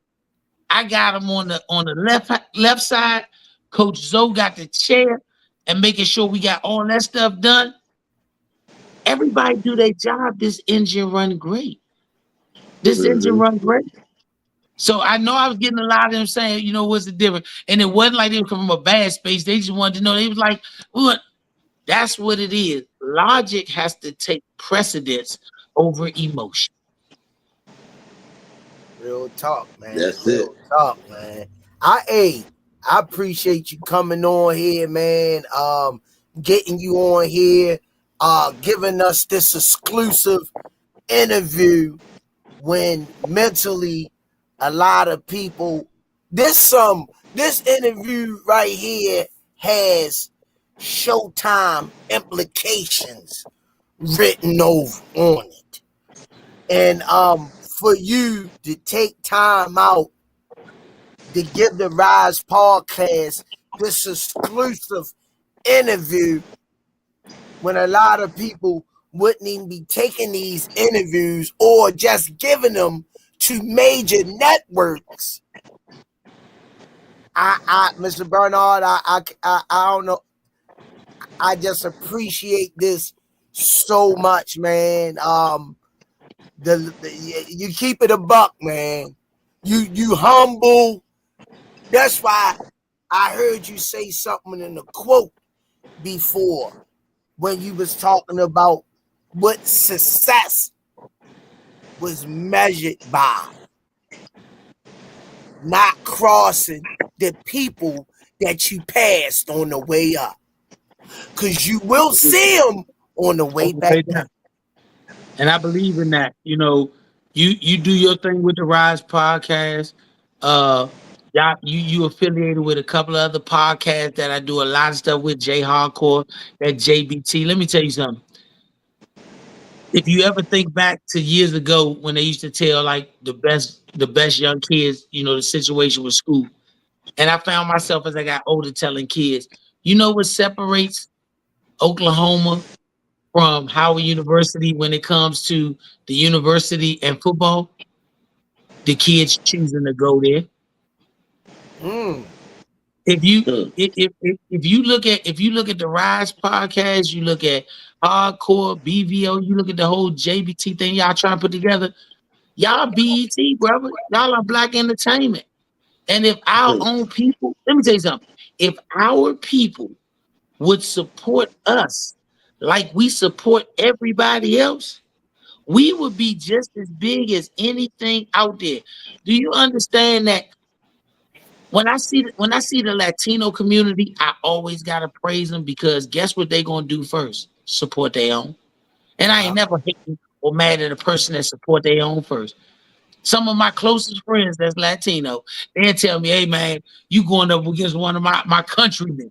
I got him on the left side. Coach Zoe got the chair and making sure we got all that stuff done. Everybody do their job. This engine run great. This engine run great. So I know I was getting a lot of them saying, you know, what's the difference? And it wasn't like they were coming from a bad space. They just wanted to know. They was like, what? That's what it is. Logic has to take precedence over emotion. Real talk, man. That's Real it. talk, man. I appreciate you coming on here, man. Getting you on here, giving us this exclusive interview when mentally a lot of people this interview right here has Showtime implications written over on it. And for you to take time out to give the Rize podcast this exclusive interview when a lot of people wouldn't even be taking these interviews or just giving them to major networks. Mr. Bernard, I don't know. I just appreciate this so much, man. You keep it a buck, man. You humble. That's why I heard you say something in the quote before when you was talking about what success was measured by, not crossing the people that you passed on the way up, because you will see them on the way back down. And I believe in that. You know, you do your thing with the Rize podcast. Yeah, you affiliated with a couple of other podcasts that I do a lot of stuff with. J Hardcore, that JBT. Let me tell you something. If you ever think back to years ago when they used to tell like the best young kids, you know, the situation with school. And I found myself as I got older telling kids, you know what separates Oklahoma from Howard University when it comes to the university and football? The kids choosing to go there. If you look at the Rize podcast, you look at Hardcore, BVO, you look at the whole JBT thing y'all trying to put together, y'all BET, brother. Y'all are black entertainment. And if our own people, let me tell you something. If our people would support us like we support everybody else, we would be just as big as anything out there. Do you understand that? When I see the Latino community, I always gotta praise them, because guess what they gonna do first? Support their own. And I ain't never hating or mad at a person that support their own first. Some of my closest friends that's Latino, they'll tell me, hey man, you going up against one of my countrymen.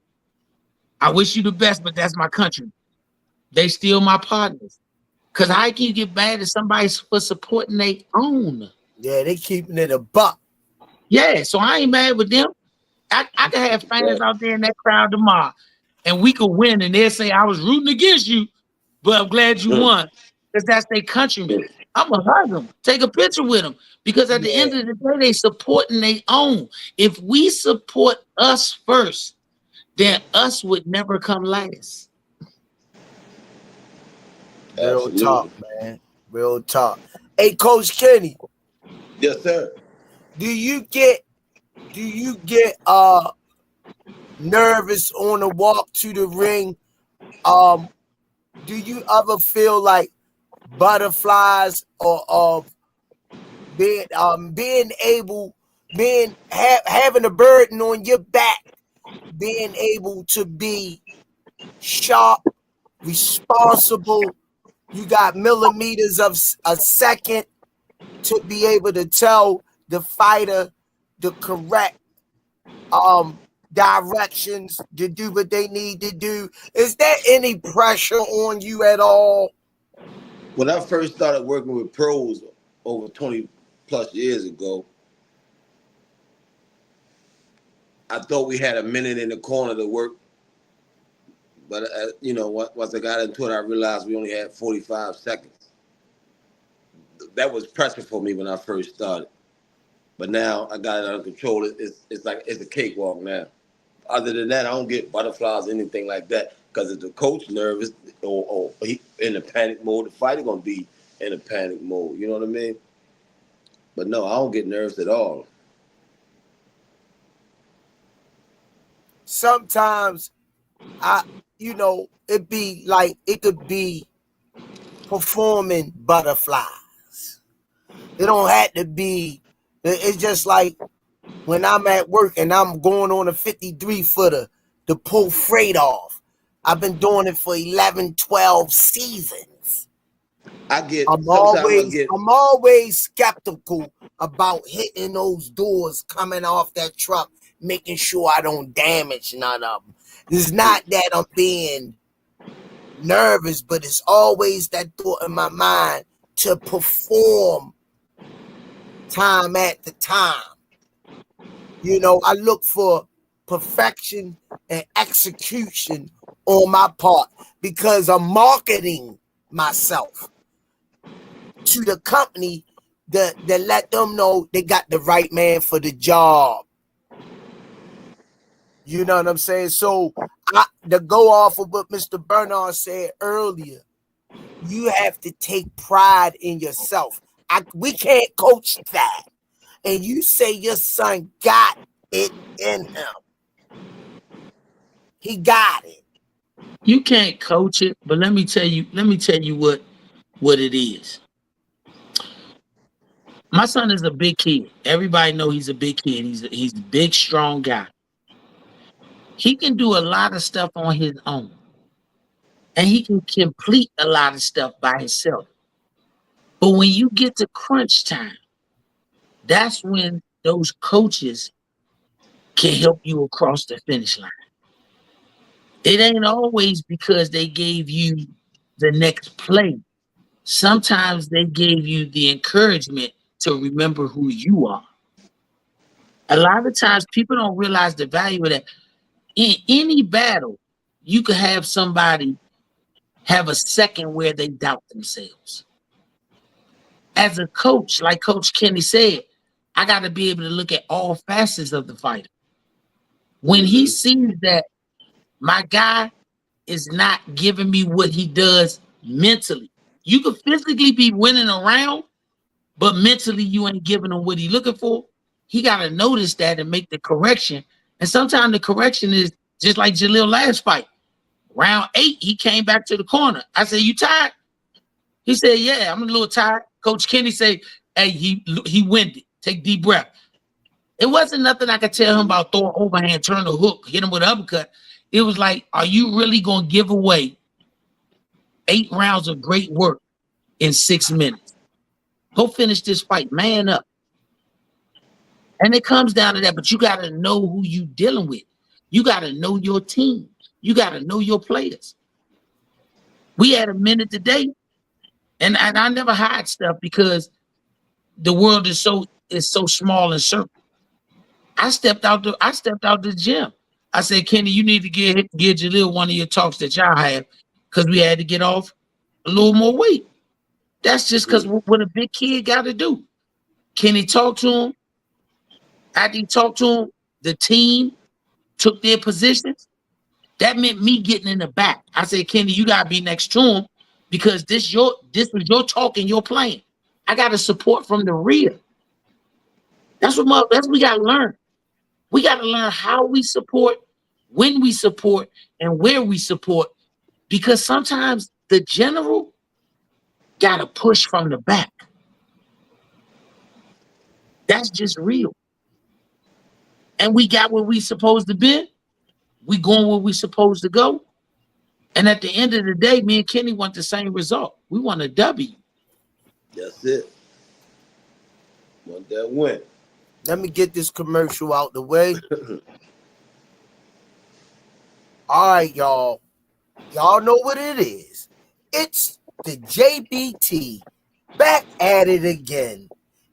I wish you the best, but that's my country. They still my partners. Cause how can you get mad at somebody for supporting their own? Yeah, they keeping it a buck. Yeah, so I ain't mad with them. I can have fans out there in that crowd tomorrow, and we could win, and they'll say I was rooting against you, but I'm glad you won, because that's their countrymen. I'm gonna hug them, take a picture with them, because at the end of the day, they supporting their own. If we support us first, then us would never come last. Real talk, man. Real talk. Hey, Coach Kenny. Yes, sir. Do you get nervous on the walk to the ring? Do you ever feel like butterflies or having a burden on your back, being able to be sharp, responsible? You got millimeters of a second to be able to tell the fighter the correct directions to do what they need to do. Is there any pressure on you at all? When I first started working with pros over 20 plus years ago, I thought we had a minute in the corner to work, but you know, once I got into it, I realized we only had 45 seconds. That was pressure for me when I first started, but now I got it under control. It's like it's a cakewalk now. Other than that, I don't get butterflies or anything like that. Because if the coach nervous or he in a panic mode, the fighter gonna be in a panic mode. You know what I mean? But no, I don't get nervous at all. Sometimes it be like it could be performing butterflies. It don't have to be. It's just like when I'm at work and I'm going on a 53-footer to pull freight off. I've been doing it for 11, 12 seasons. I'm always skeptical about hitting those doors coming off that truck, making sure I don't damage none of them. It's not that I'm being nervous, but it's always that thought in my mind to perform time at the time. You know, I look for perfection and execution on my part because I'm marketing myself to the company that let them know they got the right man for the job. You know what I'm saying? So to go off of what Mr. Bernard said earlier, you have to take pride in yourself. We can't coach that. And you say your son got it in him. He got it. You can't coach it, but let me tell you what it is. My son is a big kid. Everybody know he's a big kid. He's a big, strong guy. He can do a lot of stuff on his own. And he can complete a lot of stuff by himself. But when you get to crunch time, that's when those coaches can help you across the finish line. It ain't always because they gave you the next play. Sometimes they gave you the encouragement to remember who you are. A lot of times people don't realize the value of that. In any battle, you could have somebody have a second where they doubt themselves. As a coach, like Coach Kenny said, I got to be able to look at all facets of the fighter. When he sees that my guy is not giving me what he does mentally, you could physically be winning a round, but mentally you ain't giving him what he's looking for. He got to notice that and make the correction. And sometimes the correction is just like Jalil last fight. Round 8, he came back to the corner. I said, "You tired?" He said, "Yeah, I'm a little tired." Coach Kenny said, "Hey, he winded. Take deep breath." It wasn't nothing I could tell him about throwing overhand, turn the hook, hit him with an uppercut. It was like, are you really going to give away 8 rounds of great work in 6 minutes? Go finish this fight, man up. And it comes down to that, but you got to know who you dealing with. You got to know your team. You got to know your players. We had a minute today, and I never hide stuff because the world is so small and certain. I stepped out the gym. I said, "Kenny, you need to give Jalil one of your talks that y'all have because we had to get off a little more weight." That's just because what a big kid got to do. Kenny talked to him. After he talked to him, the team took their positions. That meant me getting in the back. I said, "Kenny, you gotta be next to him because this was your talk and your plan. I got to support from the rear." That's what we gotta learn. We gotta learn how we support, when we support, and where we support, because sometimes the general gotta push from the back. That's just real. And we got where we supposed to be. We going where we supposed to go. And at the end of the day, me and Kenny want the same result. We want a W. That's it. Want that win. Let me get this commercial out the way. All right, y'all. Y'all know what it is. It's the JBT back at it again.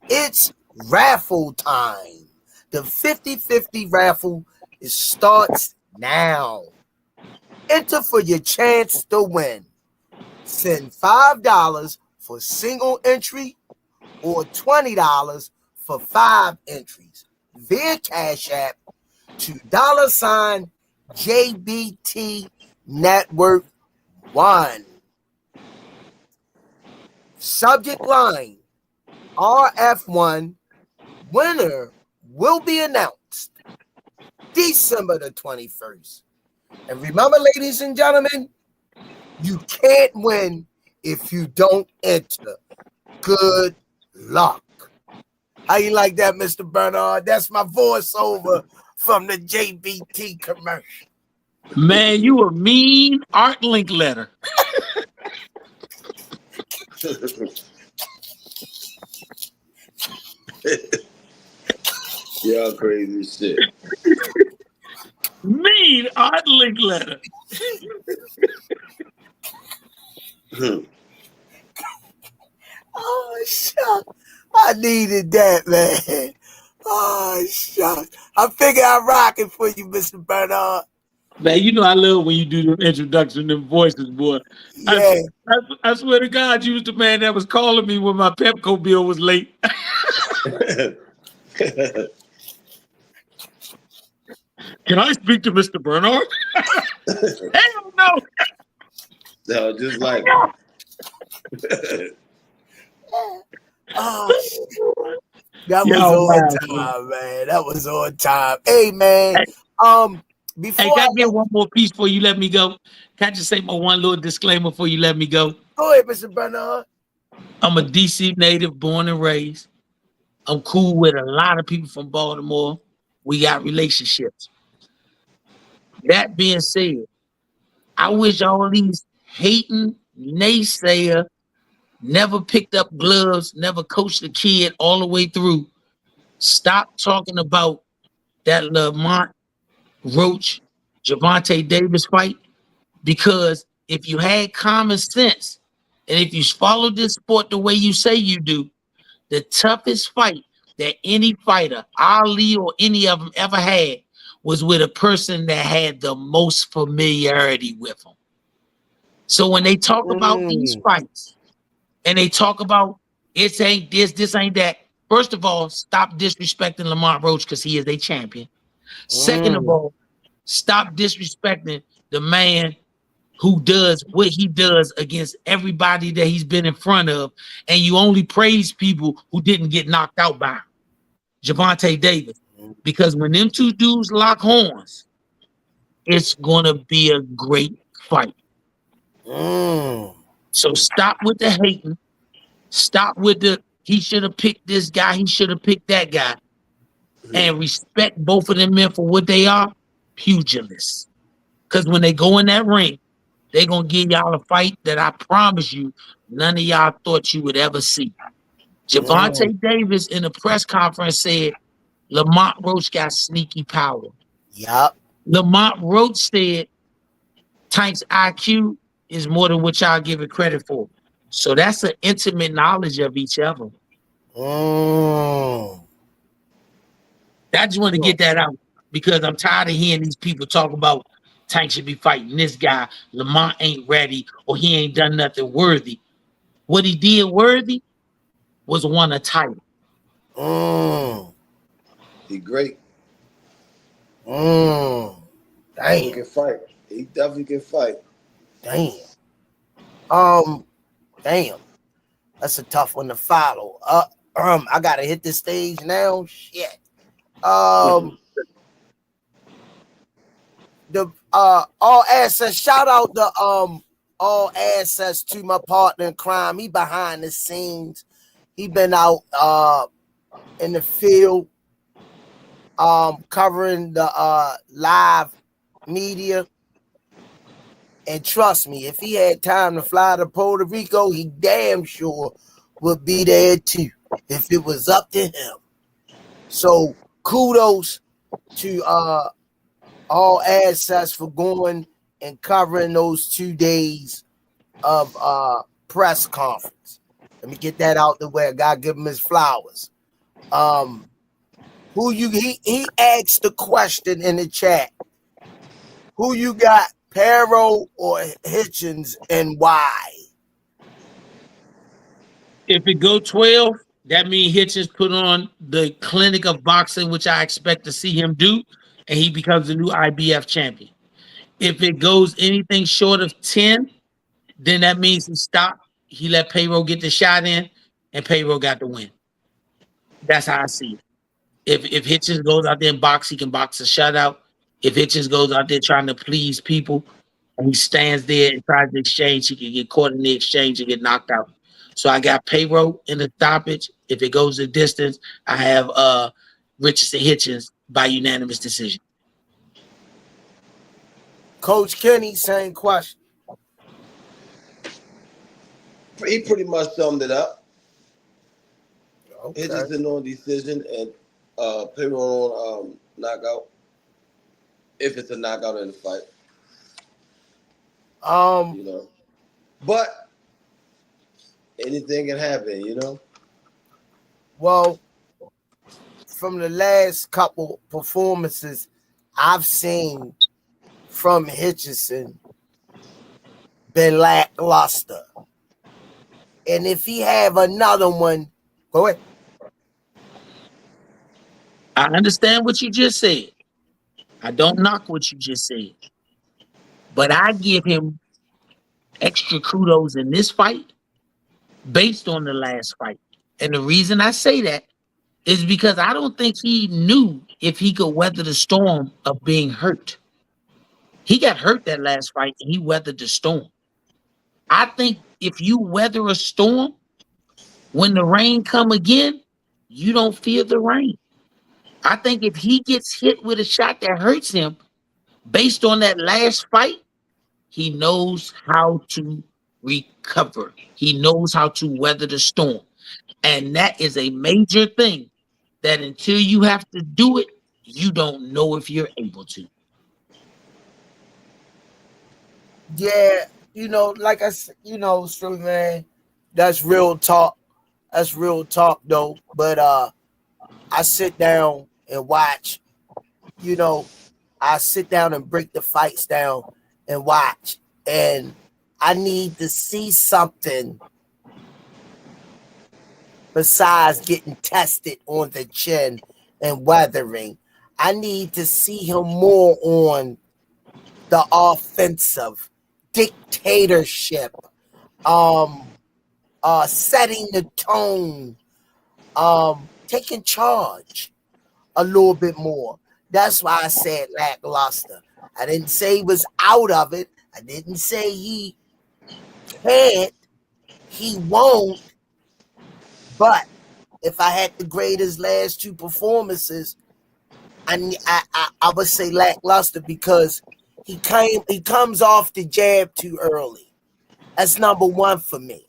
It's raffle time. The 50-50 raffle It starts now. Enter for your chance to win. Send $5 for single entry or $20 for 5 entries via Cash App to $JBT Network 1. Subject line RF1. Winner will be announced December the 21st. And remember, ladies and gentlemen, you can't win if you don't enter. Good luck. How you like that, Mr. Bernard? That's my voiceover from the JBT commercial. Man, you a mean Art Linkletter. Y'all crazy shit. Mean Art Linkletter. Oh, shucks. I needed that, man. Oh, shucks. I figure I'm rocking for you, Mr. Bernard. Man, you know I love when you do the introduction, them voices, boy. Yeah. I swear to God, you was the man that was calling me when my Pepco bill was late. Can I speak to Mr. Bernard? Hell no. No, just like Oh, that was on time, man. That was on time. Hey, man. Before Hey, can I get one more piece before you let me go? Can I just say my one little disclaimer before you let me go? Go ahead, Mr. Bernard. I'm a DC native, born and raised. I'm cool with a lot of people from Baltimore. We got relationships. That being said, I wish all these hating naysayer never picked up gloves, never coached a kid all the way through. Stop talking about that Lamont Roach, Javante Davis fight, because if you had common sense and if you followed this sport the way you say you do, the toughest fight that any fighter, Ali or any of them ever had, was with a person that had the most familiarity with them. So when they talk about these fights and they talk about it ain't this ain't that, first of all, stop disrespecting Lamont Roach because he is a champion. Second of all, stop disrespecting the man who does what he does against everybody that he's been in front of, and you only praise people who didn't get knocked out by him. Javante Davis. Because when them two dudes lock horns, it's gonna be a great fight. So stop with the hating. Stop with the he should have picked this guy, he should have picked that guy. And respect both of them men for what they are, pugilists. Because when they go in that ring, they're going to give y'all a fight that I promise you none of y'all thought you would ever see. Javante Davis in a press conference said Lamont Roach got sneaky power. Yep. Lamont Roach said Tank's IQ is more than what y'all give it credit for. So that's an intimate knowledge of each other. I just want to get that out because I'm tired of hearing these people talk about Tank should be fighting this guy. Lamont ain't ready or he ain't done nothing worthy. What he did worthy was won a title. He great. Damn. He can fight. He definitely can fight. Damn. Damn. That's a tough one to follow. I gotta hit the stage now. Shit. The all access, shout out the all access to my partner in crime. He behind the scenes. He been out in the field covering the live media. And trust me, if he had time to fly to Puerto Rico, he damn sure would be there too if it was up to him. So kudos to all access for going and covering those 2 days of press conference. Let me get that out the way. I gotta give him his flowers. He asked the question in the chat. Who you got, PARO or Hitchins, and why? If it go 12, that means Hitchins put on the clinic of boxing, which I expect to see him do, and he becomes the new IBF champion. If it goes anything short of 10, then that means he stopped. He let PARO get the shot in, and PARO got the win. That's how I see it. If Hitchins goes out there and box, he can box a shutout. If Hitchins goes out there trying to please people and he stands there and tries to exchange, he can get caught in the exchange and get knocked out. So I got PARO in the stoppage. If it goes the distance, I have Richardson Hitchins by unanimous decision. Coach Kenny, same question. He pretty much summed it up. Okay. Hitchins on decision and PARO on knockout. If it's a knockout in the fight. You know. But anything can happen, you know. Well, from the last couple performances I've seen from Hitchison, been lackluster. And if he have another one, go ahead. I understand what you just said. I don't knock what you just said. But I give him extra kudos in this fight based on the last fight. And the reason I say that is because I don't think he knew if he could weather the storm of being hurt. He got hurt that last fight and he weathered the storm. I think if you weather a storm, when the rain come again, you don't fear the rain. I think if he gets hit with a shot that hurts him, based on that last fight, he knows how to recover. He knows how to weather the storm. And that is a major thing that until you have to do it, you don't know if you're able to. Yeah, you know, like I said, you know, Straight Man, that's real talk. That's real talk, though. But I sit down and watch, you know, I sit down and break the fights down and watch. And I need to see something besides getting tested on the chin and weathering. I need to see him more on the offensive, dictatorship, setting the tone, taking charge a little bit more. That's why I said lackluster. I didn't say he was out of it. I didn't say he can't, he won't. But if I had to grade his last two performances, I would say lackluster because he comes off the jab too early. That's number one for me.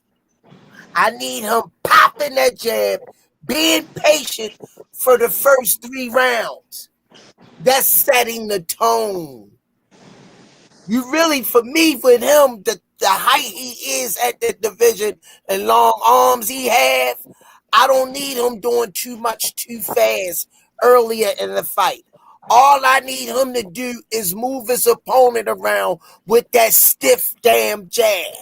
I need him popping that jab, being patient for the first 3 rounds. That's setting the tone. You really, for me, with him, the height he is at the division and long arms he have, I don't need him doing too much too fast earlier in the fight. All I need him to do is move his opponent around with that stiff damn jab.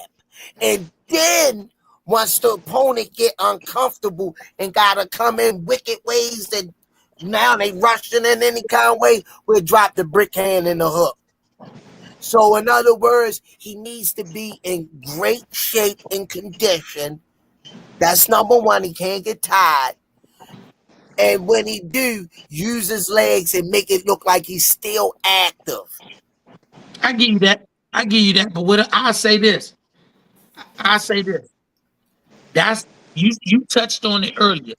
And then once the opponent get uncomfortable and gotta come in wicked ways that now they rushing in any kind of way, we'll drop the brick hand in the hook. So in other words, he needs to be in great shape and condition. That's number one. He can't get tired. And when he do, use his legs and make it look like he's still active. I give you that. But what I say this. That's you touched on it earlier.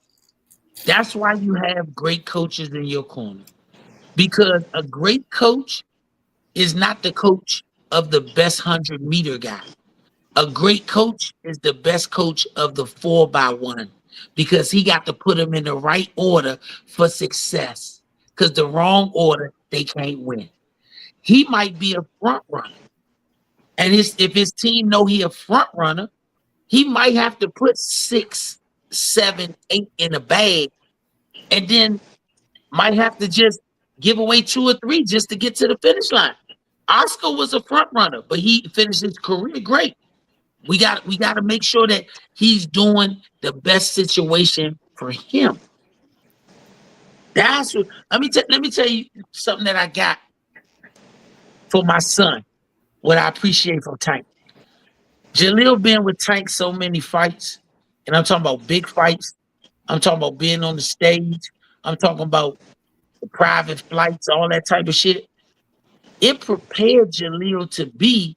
That's why you have great coaches in your corner. Because a great coach is not the coach of the best 100-meter guy. A great coach is the best coach of the 4x1 because he got to put them in the right order for success. Because the wrong order, they can't win. He might be a front runner. And if his team know he a front runner, he might have to put 6, 7, 8 in a bag. And then might have to just give away 2 or 3 just to get to the finish line. Oscar was a front runner, but he finished his career great. We got to make sure that he's doing the best situation for him. That's what. Let me tell you something that I got for my son. What I appreciate from Tank. Jalil been with Tank so many fights, and I'm talking about big fights. I'm talking about being on the stage. I'm talking about the private flights, all that type of shit. It prepared Jalil to be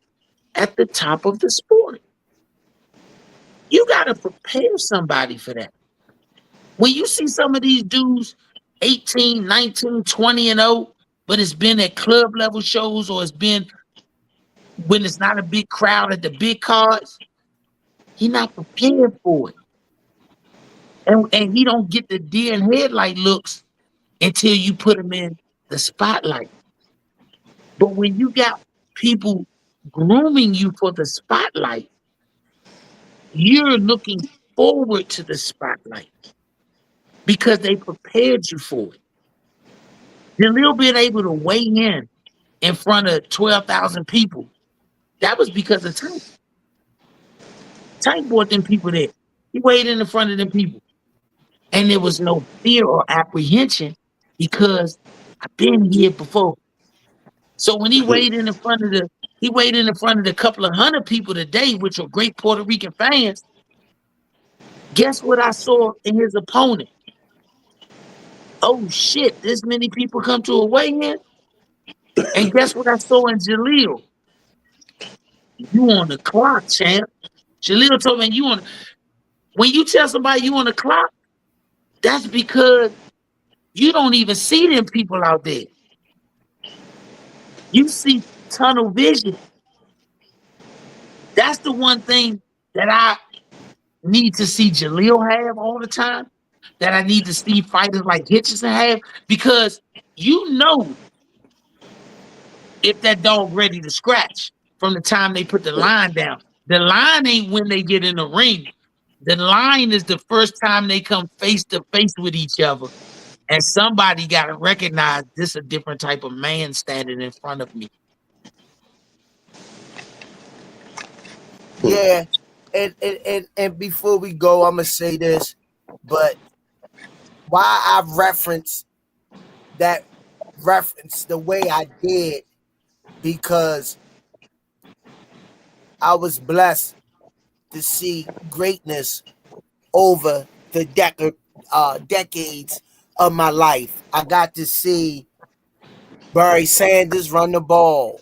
at the top of the sport. You got to prepare somebody for that. When you see some of these dudes 18, 19, 20 and 0, but it's been at club level shows or it's been when it's not a big crowd at the big cards, he not prepared for it. And he don't get the deer in headlight looks until you put him in the spotlight. But when you got people grooming you for the spotlight, you're looking forward to the spotlight because they prepared you for it. Jalil being able to weigh in front of 12,000 people, that was because of Tank. Tank brought them people there. He weighed in front of them people. And there was no fear or apprehension because I've been here before. So when he weighed in front of the couple of 100 people today, which were great Puerto Rican fans. Guess what I saw in his opponent? Oh shit, this many people come to a weigh-in? And guess what I saw in Jalil? You on the clock, champ. Jalil told me when you tell somebody you on the clock, that's because you don't even see them people out there. You see tunnel vision. That's the one thing that I need to see Jalil have all the time, that I need to see fighters like Hitchins have, because you know if that dog ready to scratch from the time they put the line down. The line ain't when they get in the ring. The line is the first time they come face to face with each other. And somebody got to recognize this is a different type of man standing in front of me. Yeah, and before we go, I'm gonna say this, but why I reference the way I did, because I was blessed to see greatness over the decades of my life. I got to see Barry Sanders run the ball,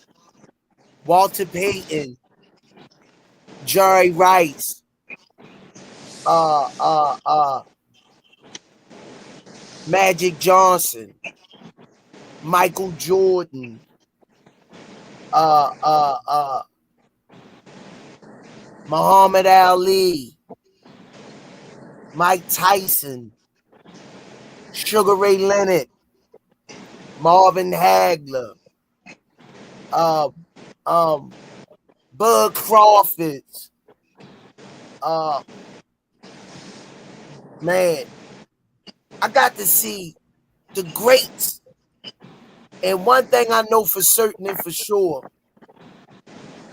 Walter Payton, Jerry Rice, Magic Johnson, Michael Jordan, Muhammad Ali, Mike Tyson, Sugar Ray Leonard, Marvin Hagler, Bud Crawford. Man, I got to see the greats. And one thing I know for certain and for sure,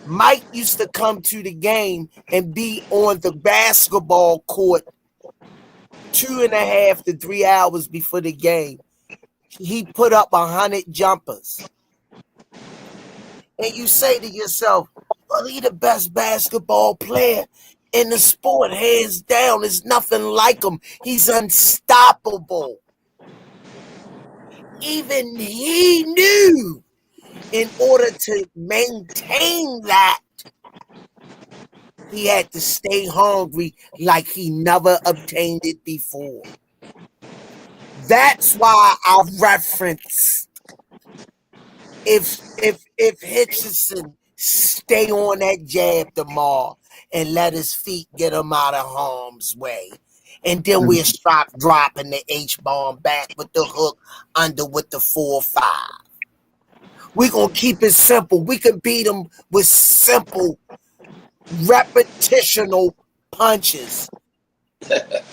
Mike used to come to the game and be on the basketball court 2.5 to 3 hours before the game. He put up 100 jumpers. And you say to yourself, well, he's the best basketball player in the sport, hands down. There's nothing like him. He's unstoppable. Even he knew in order to maintain that, he had to stay hungry like he never obtained it before. That's why I referenced if Hitchison stay on that jab tomorrow and let his feet get him out of harm's way, and then we'll stop dropping the H-bomb back with the hook under with the 4-5. We're going to keep it simple. We can beat him with simple, repetitional punches.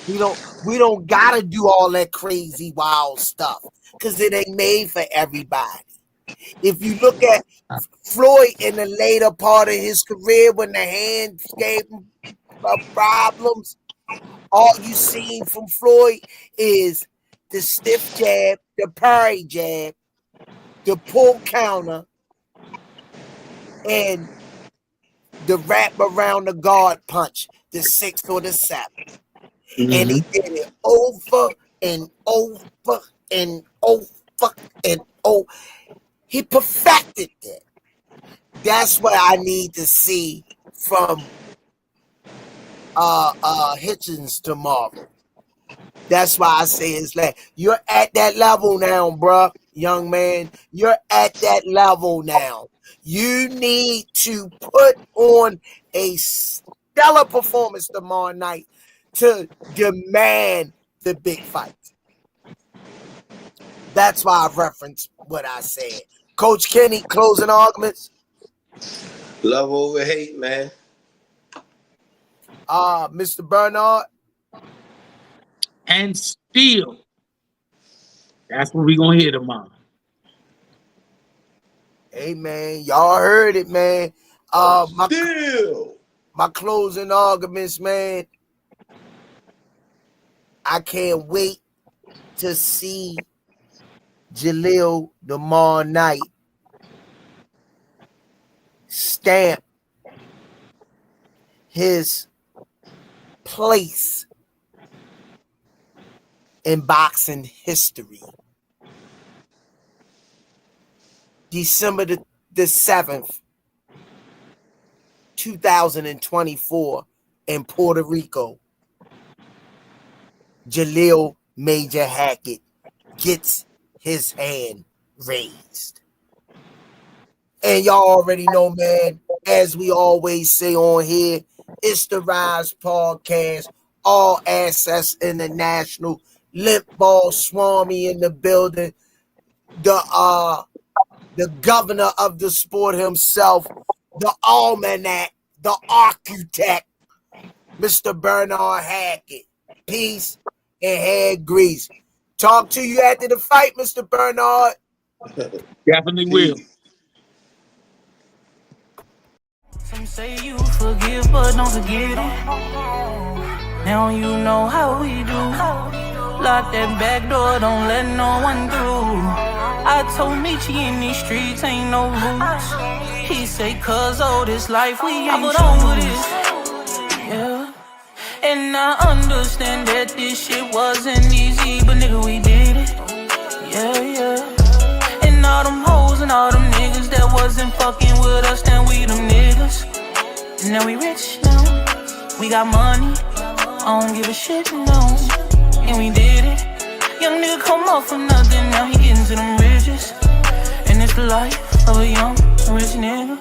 We don't gotta do all that crazy wild stuff because it ain't made for everybody. If you look at Floyd in the later part of his career when the hands gave him problems, all you seen from Floyd is the stiff jab, the parry jab, the pull counter, and the wrap around the guard punch, the 6th or the 7th. And he did it over and over and over and over. He perfected it. That's what I need to see from Hitchins tomorrow. That's why I say it's like you're at that level now, bruh, young man. You're at that level now. You need to put on a stellar performance tomorrow night to demand the big fight. That's why I referenced what I said. Coach Kenny, closing arguments. Love over hate, man. Mr. Bernard. And still, that's what we're gonna hear tomorrow. Hey man, y'all heard it, man. My closing arguments, man. I can't wait to see Jalil tomorrow night stamp his place in boxing history. December the 7th, 2024 in Puerto Rico. Jalil Major Hackett gets his hand raised. And y'all already know, man, as we always say on here, it's the Rize Podcast, All Access International, Limp Ball Swami in the building, the governor of the sport himself, the almanac, the architect, Mr. Bernard Hackett. Peace and head grease. Talk to you after the fight, Mr. Bernard. Definitely will. Some say you forgive, but don't forget it. Now you know how we do. Lock that back door, don't let no one through. I told Michi in these streets ain't no rules. He say, cuz oh, this life we ain't over this. Yeah. And I understand that this shit wasn't easy, but nigga, we did it. Yeah, yeah. And all them hoes and all them niggas that wasn't fucking with us, then we them niggas. And now we rich now. We got money. I don't give a shit, no. And we did it. Young nigga come up for nothing, now he getting to them riches. And it's the life of a young rich nigga.